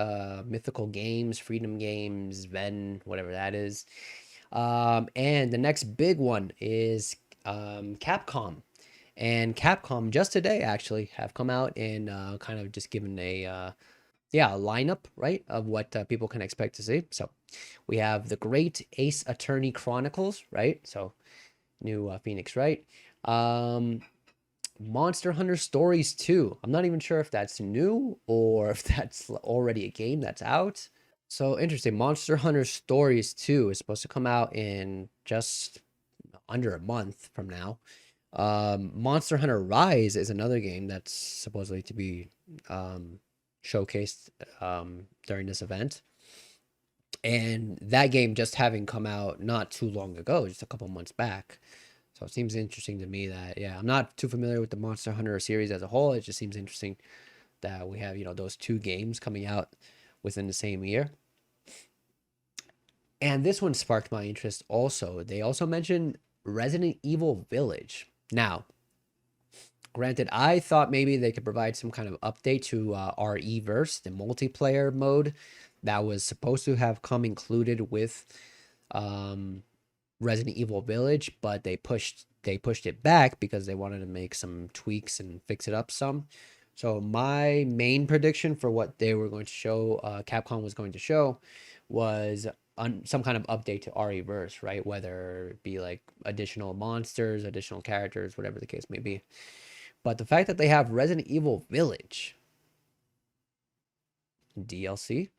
Speaker 1: Mythical Games, Freedom Games, Ven, whatever that is. And the next big one is Capcom. And Capcom just today actually have come out and kind of just given a yeah, a lineup, right, of what people can expect to see. So we have the Great Ace Attorney Chronicles, right? So new Phoenix, right? Um, Monster Hunter Stories 2. I'm not even sure if that's new or if that's already a game that's out. So interesting. Monster Hunter Stories 2 is supposed to come out in just under a month from now. Monster Hunter Rise is another game that's supposedly to be showcased during this event. And that game just having come out not too long ago, just a couple months back. So it seems interesting to me that, yeah, I'm not too familiar with the Monster Hunter series as a whole. It just seems interesting that we have, you know, those two games coming out within the same year. And this one sparked my interest also. They also mentioned Resident Evil Village. Now, granted, I thought maybe they could provide some kind of update to RE-verse, the multiplayer mode that was supposed to have come included with Resident Evil Village, but they pushed they pushed it back because they wanted to make some tweaks and fix it up some. So my main prediction for what they were going to show, Capcom was going to show, was some kind of update to RE-verse, right? Whether it be like additional monsters, additional characters, whatever the case may be. But the fact that they have Resident Evil Village DLC,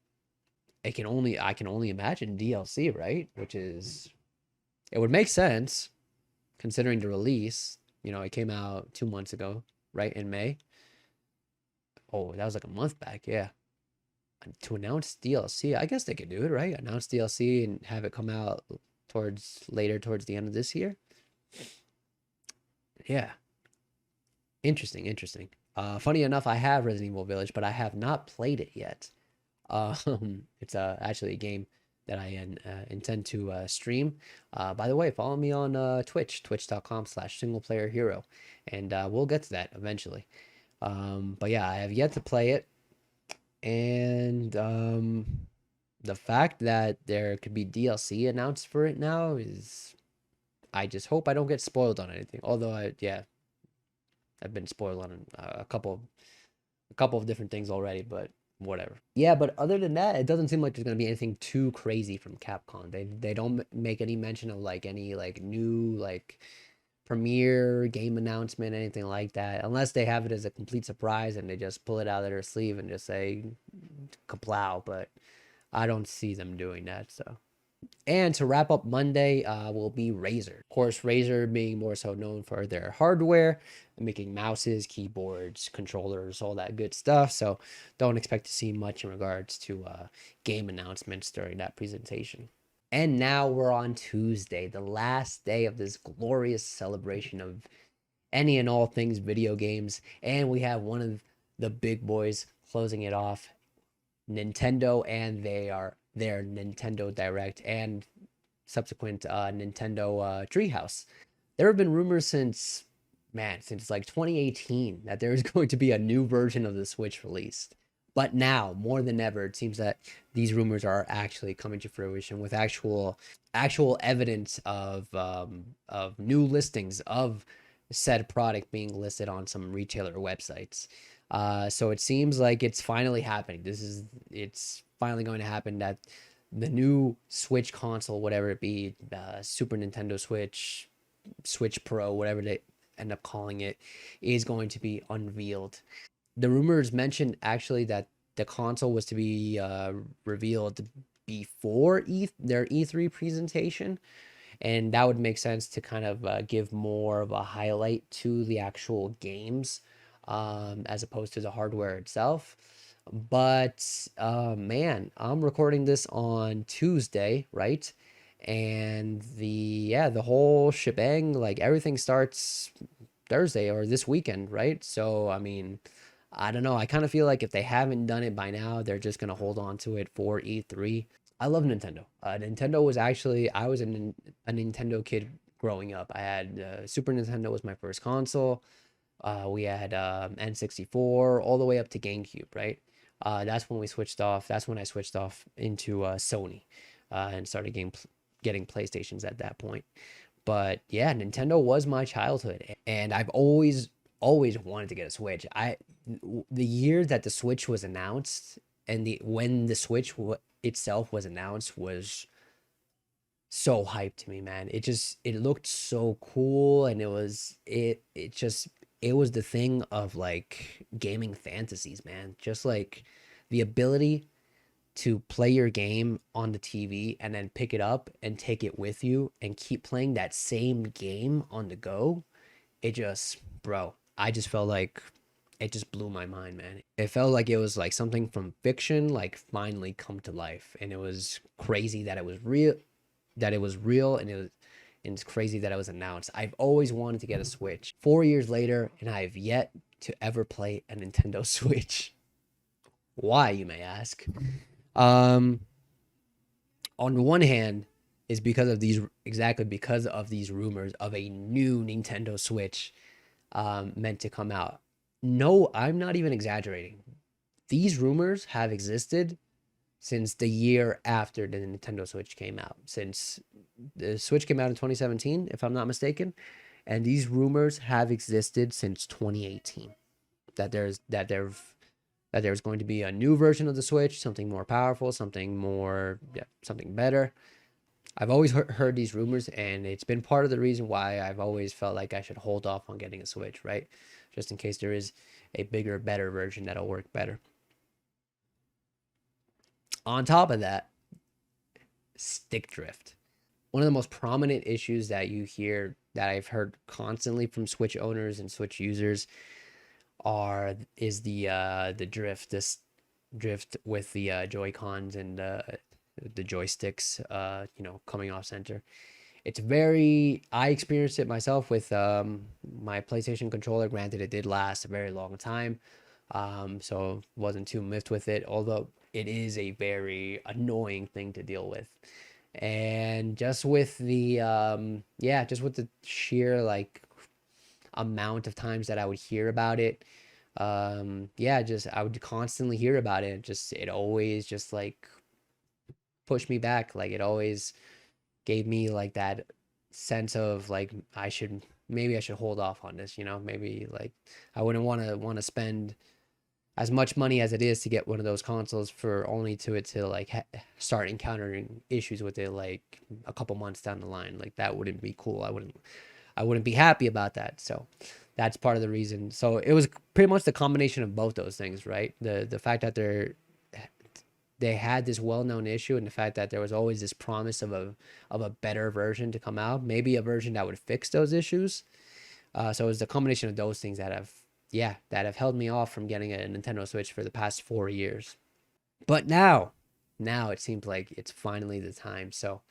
Speaker 1: I can only imagine DLC, right? Which is, it would make sense considering the release. You know, it came out 2 months ago, right, in May. Oh, that was like a month back, yeah. To announce DLC, I guess they could do it, right? Announce DLC and have it come out towards the end of this year. Yeah, interesting. Funny enough, I have Resident Evil Village, but I have not played it yet. It's actually a game that I intend to stream. By the way, follow me on Twitch, twitch.com/singleplayerhero, and we'll get to that eventually. But yeah, I have yet to play it, and the fact that there could be DLC announced for it now is, I just hope I don't get spoiled on anything. Although I've been spoiled on a couple of different things already, but whatever. Yeah, but other than that, it doesn't seem like there's gonna be anything too crazy from Capcom. They don't make any mention of like any like new like premiere game announcement, anything like that, unless they have it as a complete surprise and they just pull it out of their sleeve and just say kaplow. But I don't see them doing that. So, and to wrap up Monday will be Razer. Of course, Razer being more so known for their hardware, making mouses, keyboards, controllers, all that good stuff. So don't expect to see much in regards to game announcements during that presentation. And now we're on Tuesday, the last day of this glorious celebration of any and all things video games. And we have one of the big boys closing it off, Nintendo, and their Nintendo Direct and subsequent Nintendo Treehouse. There have been rumors since like 2018 that there is going to be a new version of the Switch released. But now, more than ever, it seems that these rumors are actually coming to fruition with actual evidence of new listings of said product being listed on some retailer websites. So it seems like it's finally happening. It's finally going to happen, that the new Switch console, whatever it be, Super Nintendo Switch, Switch Pro, whatever they end up calling it, is going to be unveiled. The rumors mentioned actually that the console was to be revealed before their E3 presentation, and that would make sense to kind of give more of a highlight to the actual games as opposed to the hardware itself. But man, I'm recording this on Tuesday, right? And the whole shebang, like everything starts Thursday or this weekend, right? So I mean, I don't know. I kind of feel like if they haven't done it by now, they're just gonna hold on to it for E3. I love Nintendo. Nintendo was actually, I was a Nintendo kid growing up. I had Super Nintendo was my first console. We had N64 all the way up to GameCube, right? That's when we switched off. That's when I switched off into Sony and started getting PlayStations at that point. But yeah, Nintendo was my childhood, and I've always wanted to get a Switch. The year that the Switch was announced, and when the Switch itself was announced, was so hyped to me, man. It looked so cool, and it was the thing of like gaming fantasies, man. Just like the ability to play your game on the TV and then pick it up and take it with you and keep playing that same game on the go. It just, bro, I just felt like it just blew my mind, man. It felt like it was like something from fiction, like finally come to life. And it was crazy that it was real, and it's crazy that it was announced. I've always wanted to get a Switch. 4 years later, and I have yet to ever play a Nintendo Switch. Why, you may ask? On one hand, is because of these rumors of a new Nintendo Switch meant to come out. No, I'm not even exaggerating. These rumors have existed since the year after the Nintendo Switch came out. Since the Switch came out in 2017, if I'm not mistaken, And these rumors have existed since 2018 that there's going to be a new version of the Switch, something more powerful, something more, yeah, something better. I've always heard these rumors, and it's been part of the reason why I've always felt like I should hold off on getting a Switch, right? Just in case there is a bigger, better version that'll work better. On top of that, stick drift. One of the most prominent issues that you hear that I've heard constantly from Switch owners and Switch users is the drift, this drift with the Joy Cons and the joysticks, coming off center. It's very. I experienced it myself with my PlayStation controller. Granted, it did last a very long time, so wasn't too miffed with it. Although it is a very annoying thing to deal with, and just with the just with the sheer like amount of times that I would hear about it, just I would constantly hear about it. Just it always just like pushed me back. Like it always gave me like that sense of like maybe I should hold off on this, maybe like I wouldn't want to spend as much money as it is to get one of those consoles for only to like start encountering issues with it like a couple months down the line. Like that wouldn't be cool. I wouldn't be happy about that. So that's part of the reason. So it was pretty much the combination of both those things, right? The fact that they had this well-known issue, and the fact that there was always this promise of a better version to come out, maybe a version that would fix those issues. So it was the combination of those things that have held me off from getting a Nintendo Switch for the past 4 years. But now it seems like it's finally the time. So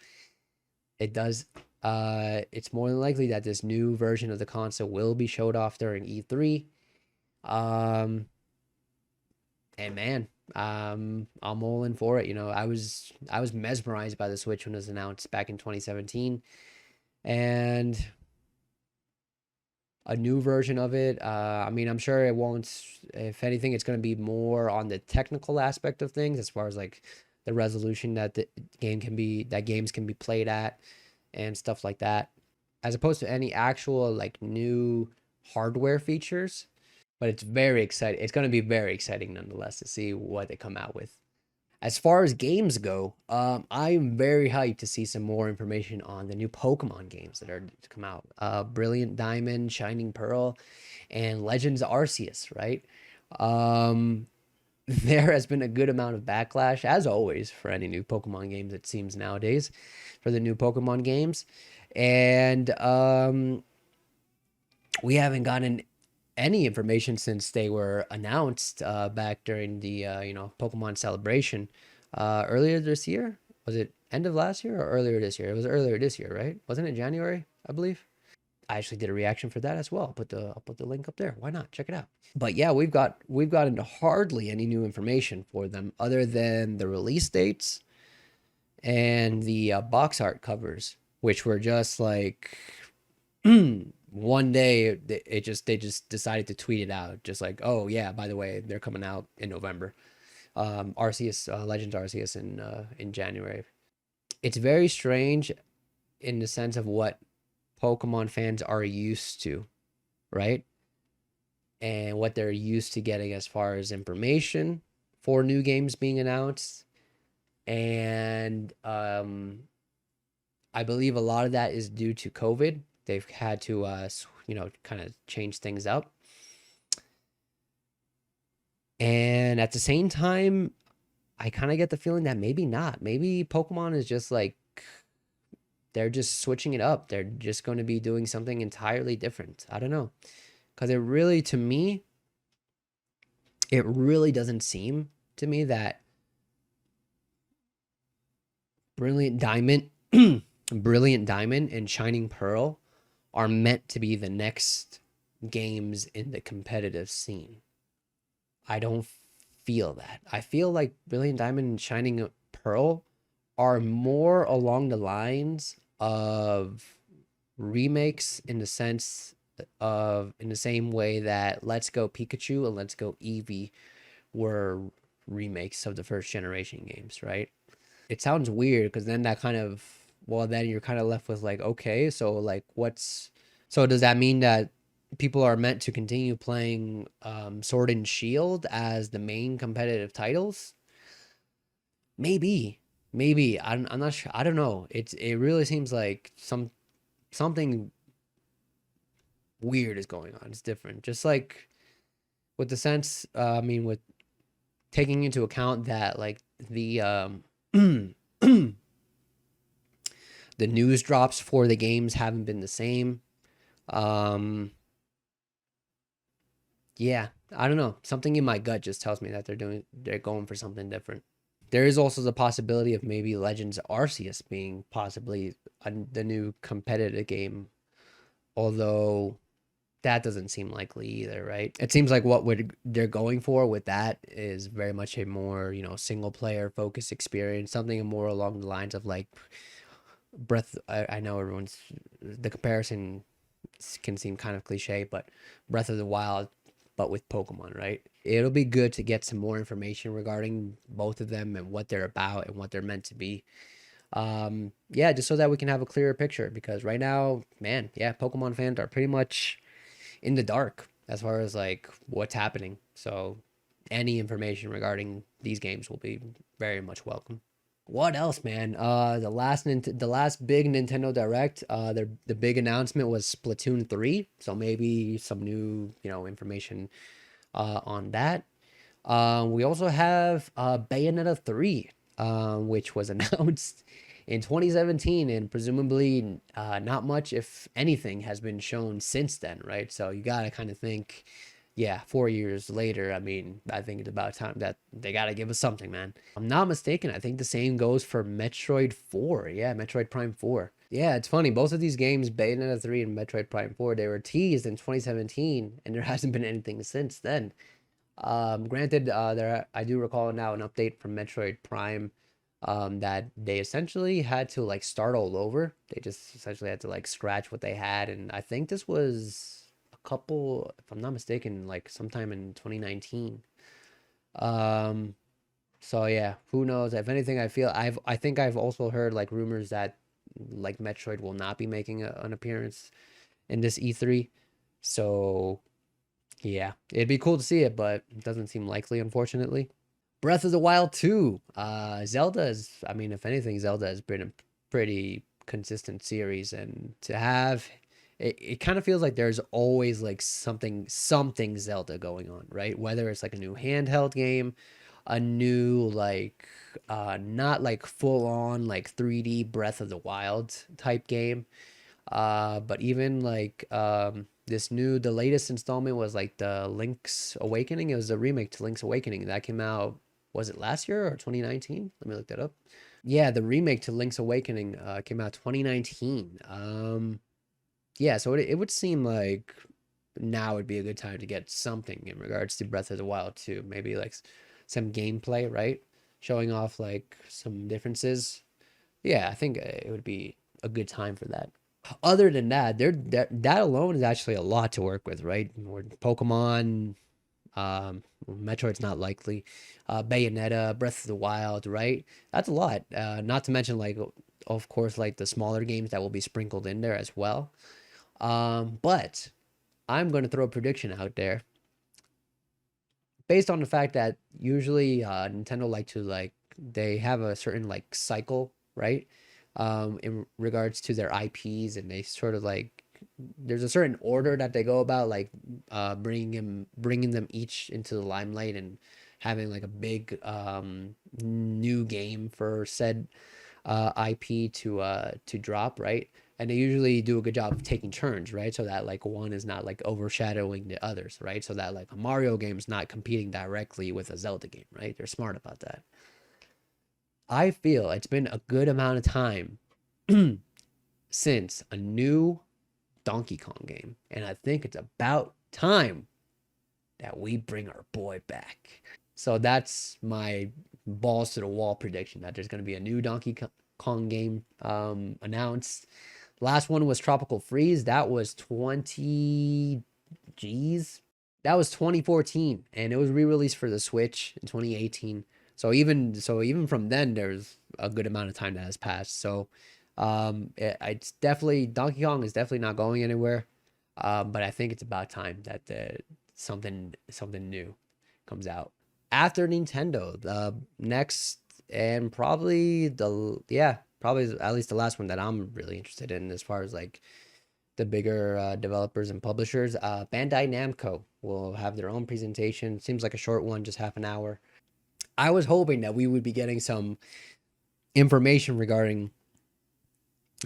Speaker 1: it does. It's more than likely that this new version of the console will be showed off during E3. Um, and man, I'm all in for it. I was mesmerized by the Switch when it was announced back in 2017, and a new version of it. I mean, I'm sure it won't. If anything, it's going to be more on the technical aspect of things, as far as like the resolution that games can be played at, and stuff like that, as opposed to any actual like new hardware features. But it's very exciting. It's going to be very exciting nonetheless to see what they come out with. As far as games go, I'm very hyped to see some more information on the new Pokemon games that are to come out. Brilliant Diamond, Shining Pearl, and Legends Arceus, right? Um, there has been a good amount of backlash, as always, for any new Pokemon games, it seems nowadays, for the new Pokemon games. And we haven't gotten any information since they were announced back during the Pokemon Celebration earlier this year. Was it end of last year or earlier this year? It was earlier this year, right? Wasn't it January, I believe? I actually did a reaction for that as well. I'll put the link up there. Why not? Check it out. But yeah, we've gotten hardly any new information for them other than the release dates and the box art covers, which were just like one day they just decided to tweet it out, just like, oh yeah, by the way, they're coming out in November. Arceus, Legends Arceus in January. It's very strange in the sense of what Pokemon fans are used to, right? And what they're used to getting as far as information for new games being announced. And I believe a lot of that is due to COVID. They've had to, kind of change things up. And at the same time, I kind of get the feeling that maybe not. Maybe Pokemon is just like, they're just switching it up. They're just going to be doing something entirely different. I don't know. Because to me, it really doesn't seem to me that Brilliant Diamond, Brilliant Diamond and Shining Pearl are meant to be the next games in the competitive scene. I don't feel that. I feel like Brilliant Diamond and Shining Pearl are more along the lines of remakes, in the sense of, in the same way that Let's Go Pikachu and Let's Go Eevee were remakes of the first generation games, right? It sounds weird because then that kind of, well, then you're kind of left with like, okay, so like So does that mean that people are meant to continue playing Sword and Shield as the main competitive titles? Maybe, maybe. I'm not sure. I don't know. It really seems like something weird is going on. It's different. Just like with the sense, I mean, with taking into account that like the the news drops for the games haven't been the same. Um, yeah, I don't know. Something in my gut just tells me that they're going for something different. There is also the possibility of maybe Legends Arceus being possibly the new competitive game, although that doesn't seem likely either, right? It seems like what would they're going for with that is very much a more, single player focused experience, something more along the lines of like Breath. I know everyone's the comparison can seem kind of cliche, but Breath of the Wild, but with Pokemon, right? It'll be good to get some more information regarding both of them and what they're about and what they're meant to be. Yeah, just so that we can have a clearer picture because right now, man, yeah, Pokemon fans are pretty much in the dark as far as like what's happening. So any information regarding these games will be very much welcome. What else, man? The last big Nintendo Direct, the big announcement was Splatoon 3. So maybe some new, information on that. We also have Bayonetta 3, which was announced in 2017, and presumably not much, if anything, has been shown since then, right? So you got to kind of think, yeah, 4 years later, I mean, I think it's about time that they got to give us something, man. I'm not mistaken. I think the same goes for Metroid 4. Yeah, Metroid Prime 4. Yeah, it's funny. Both of these games, Bayonetta 3 and Metroid Prime 4, they were teased in 2017, and there hasn't been anything since then. Granted, I do recall now an update from Metroid Prime, that they essentially had to like start all over. They just essentially had to like scratch what they had, and I think this was a couple, if I'm not mistaken, like sometime in 2019. Um, so yeah, who knows? If anything, I think I've also heard like rumors that like Metroid will not be making an appearance in this E3. So yeah, it'd be cool to see it, but it doesn't seem likely, unfortunately. Breath of the Wild 2. Zelda is, I mean, if anything, Zelda has been a pretty consistent series, and to have it kind of feels like there's always like something Zelda going on, right? Whether it's like a new handheld game, a new like not like full on like 3D Breath of the Wild type game, but even like the latest installment was like the Link's Awakening. It was a remake to Link's Awakening that came out. Was it last year or 2019? Let me look that up. Yeah, the remake to Link's Awakening came out 2019. Yeah, so it would seem like now would be a good time to get something in regards to Breath of the Wild 2. Maybe like some gameplay, right? Showing off like some differences. Yeah, I think it would be a good time for that. Other than that, that alone is actually a lot to work with, right? Pokemon, Metroid's not likely, Bayonetta, Breath of the Wild, right? That's a lot. Not to mention like, of course, like the smaller games that will be sprinkled in there as well. But I'm going to throw a prediction out there based on the fact that usually Nintendo like to like they have a certain like cycle, right? In regards to their IPs, and they sort of like there's a certain order that they go about, like bringing them each into the limelight and having like a big new game for said IP to drop, right? And they usually do a good job of taking turns, right? So that like one is not like overshadowing the others, right? So that like a Mario game is not competing directly with a Zelda game, right? They're smart about that. I feel it's been a good amount of time since a new Donkey Kong game, and I think it's about time that we bring our boy back. So that's my balls to the wall prediction that there's going to be a new Donkey Kong game announced. Last one was Tropical Freeze. That was 20 G's. That was 2014, and it was re-released for the Switch in 2018. So even from then, there's a good amount of time that has passed. So it's definitely Donkey Kong is definitely not going anywhere. But I think it's about time that something new comes out after Nintendo. The next and probably probably at least the last one that I'm really interested in as far as like the bigger developers and publishers. Bandai Namco will have their own presentation. Seems like a short one, just half an hour. I was hoping that we would be getting some information regarding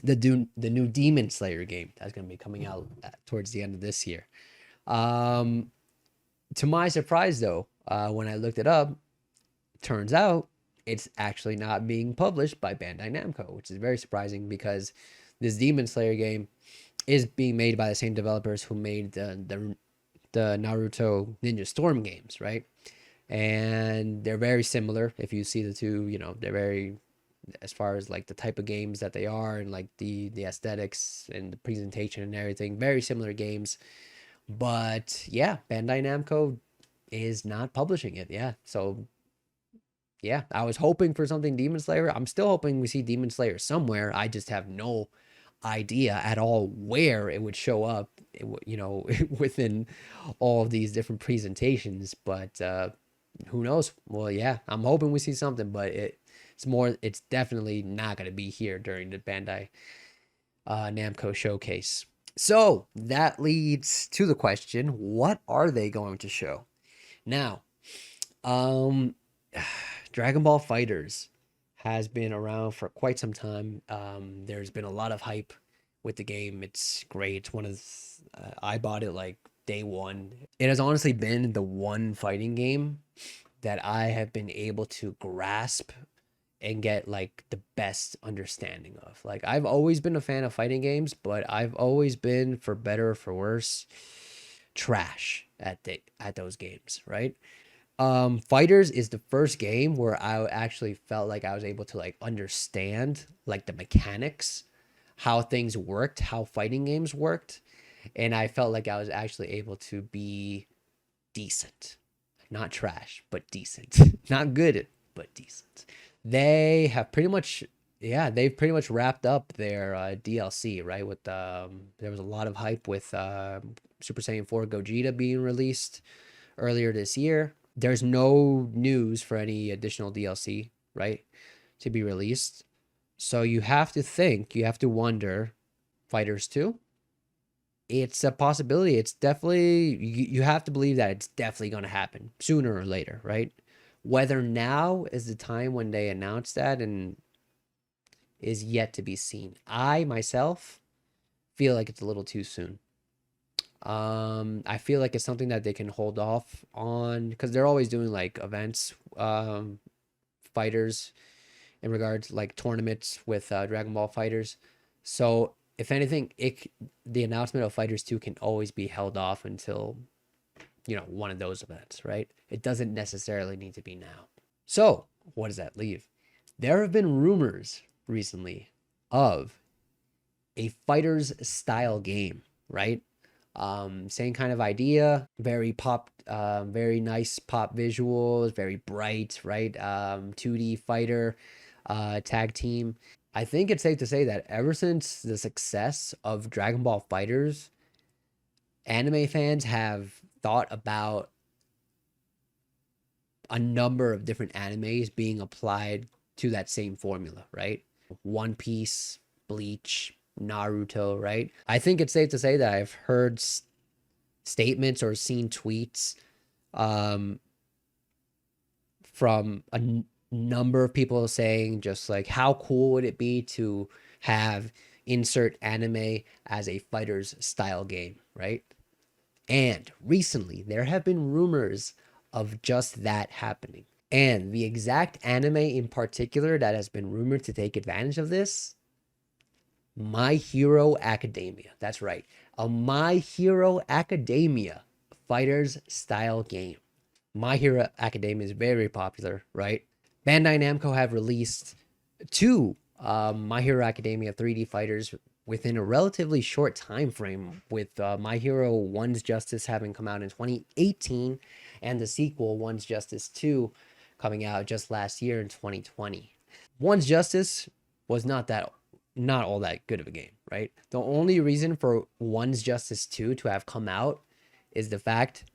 Speaker 1: the new Demon Slayer game that's going to be coming out towards the end of this year. Um, to my surprise, though, when I looked it up, turns out it's actually not being published by Bandai Namco, which is very surprising because this Demon Slayer game is being made by the same developers who made the Naruto Ninja Storm games, right? And they're very similar. If you see the two, they're very, as far as like the type of games that they are and like the aesthetics and the presentation and everything, very similar games. But yeah, Bandai Namco is not publishing it. Yeah, so yeah, I was hoping for something Demon Slayer. I'm still hoping we see Demon Slayer somewhere. I just have no idea at all where it would show up, within all of these different presentations. But who knows? Well, yeah, I'm hoping we see something, but it's definitely not going to be here during the Bandai Namco showcase. So that leads to the question: what are they going to show now? Um, Dragon Ball Fighters has been around for quite some time. There's been a lot of hype with the game. It's great. It's one of I bought it like day one. It has honestly been the one fighting game that I have been able to grasp and get like the best understanding of. Like I've always been a fan of fighting games, but I've always been, for better or for worse, trash at those games, right? Fighters is the first game where I actually felt like I was able to like understand like the mechanics, how things worked, how fighting games worked, and I felt like I was actually able to be decent. Not trash, but decent. Not good, but decent. They have pretty much they've pretty much wrapped up their DLC, right? With there was a lot of hype with Super Saiyan 4 Gogeta being released earlier this year. There's no news for any additional DLC, right, to be released. So you have to wonder, Fighters 2? It's a possibility. It's definitely, you have to believe that it's definitely going to happen sooner or later, right? Whether now is the time when they announce that and is yet to be seen. I myself feel like it's a little too soon. I feel like it's something that they can hold off on because they're always doing like events, fighters in regards to like tournaments with Dragon Ball Fighters. So if anything, the announcement of Fighters 2 can always be held off until one of those events, right? It doesn't necessarily need to be now. So what does that leave? There have been rumors recently of a fighters style game, right? Same kind of idea, very pop, very nice pop visuals, very bright, right? 2D fighter, tag team. I think it's safe to say that ever since the success of Dragon Ball Fighters, anime fans have thought about a number of different animes being applied to that same formula, right? One Piece, Bleach, Naruto, right? I think it's safe to say that I've heard statements or seen tweets um, from number of people saying just like, how cool would it be to have insert anime as a fighter's style game, right? And recently, there have been rumors of just that happening. And the exact anime in particular that has been rumored to take advantage of this, My Hero Academia. That's right. A My Hero Academia fighters style game. My Hero Academia is very popular, right? Bandai Namco have released two My Hero Academia 3D fighters within a relatively short time frame, with My Hero One's Justice having come out in 2018 and the sequel One's Justice 2 coming out just last year in 2020. One's Justice was not all that good of a game, right? The only reason for One's Justice 2 to have come out is the fact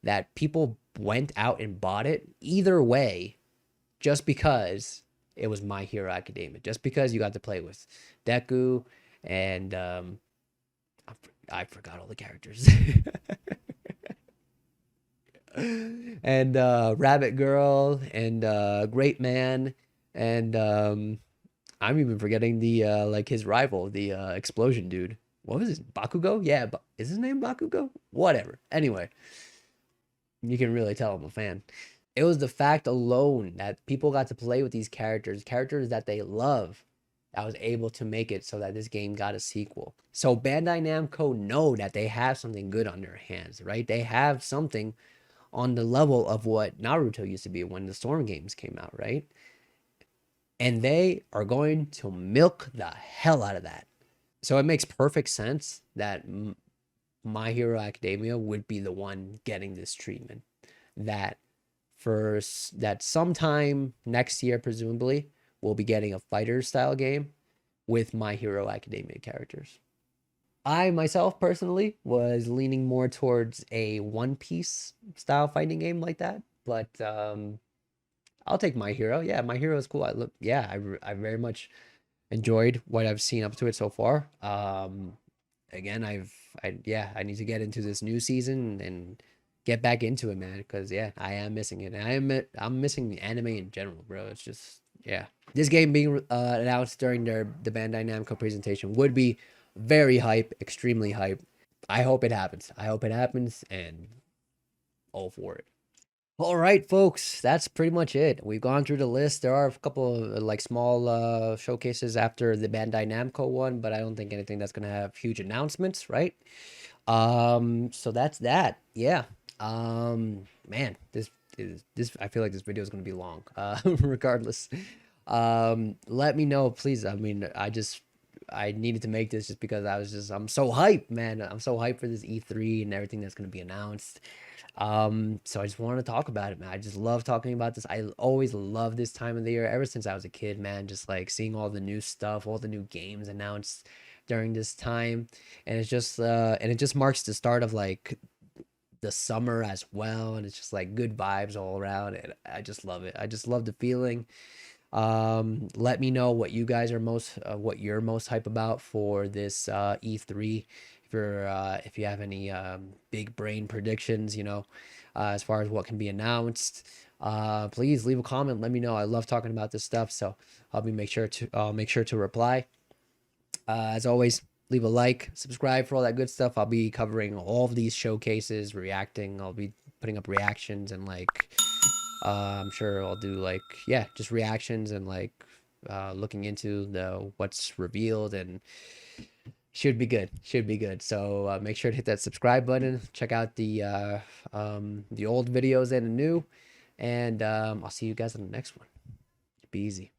Speaker 1: that people went out and bought it either way just because it was My Hero Academia, just because you got to play with Deku and I forgot all the characters. And Rabbit Girl and Great Man and I'm even forgetting the like his rival, the explosion dude. What was his Bakugo? Yeah, is his name Bakugo? Whatever. Anyway, you can really tell I'm a fan. It was the fact alone that people got to play with these characters that they love. I was able to make it so that this game got a sequel. So Bandai Namco know that they have something good on their hands, right? They have something on the level of what Naruto used to be when the Storm games came out, right? And they are going to milk the hell out of that. So it makes perfect sense that My Hero Academia would be the one getting this treatment. That that sometime next year, presumably, we'll be getting a fighter style game with My Hero Academia characters. I myself personally was leaning more towards a One Piece style fighting game like that, but I'll take My Hero. Yeah, My Hero is cool. I very much enjoyed what I've seen up to it so far. Again, I need to get into this new season and get back into it, man, because yeah, I am missing it. And I'm missing anime in general, bro. It's just yeah. This game being announced during the Bandai Namco presentation would be very hype, extremely hype. I hope it happens. I hope it happens, and all for it. All right, folks, that's pretty much it. We've gone through the list. There are a couple of like small showcases after the Bandai Namco one, but I don't think anything that's gonna have huge announcements, right? So that's that. Yeah. Man, this I feel like this video is gonna be long. Regardless. Let me know, please. I mean, I needed to make this just because I'm so hyped, man. I'm so hyped for this E3 and everything that's gonna be announced. So I just wanted to talk about it, man. I just love talking about this. I always love this time of the year ever since I was a kid, man. Just like seeing all the new stuff, all the new games announced during this time. And it just marks the start of like the summer as well. And it's just like good vibes all around. And I just love it. I just love the feeling. Let me know what you guys are what you're most hype about for this E3. If you have any big brain predictions, as far as what can be announced, please leave a comment. Let me know. I love talking about this stuff, so I'll make sure to reply. As always, leave a like, subscribe for all that good stuff. I'll be covering all of these showcases, reacting. I'll be putting up reactions and like. I'm sure I'll do like just reactions and like looking into the what's revealed, and should be good. Should be good. So make sure to hit that subscribe button. Check out the old videos and the new, and I'll see you guys on the next one. Be easy.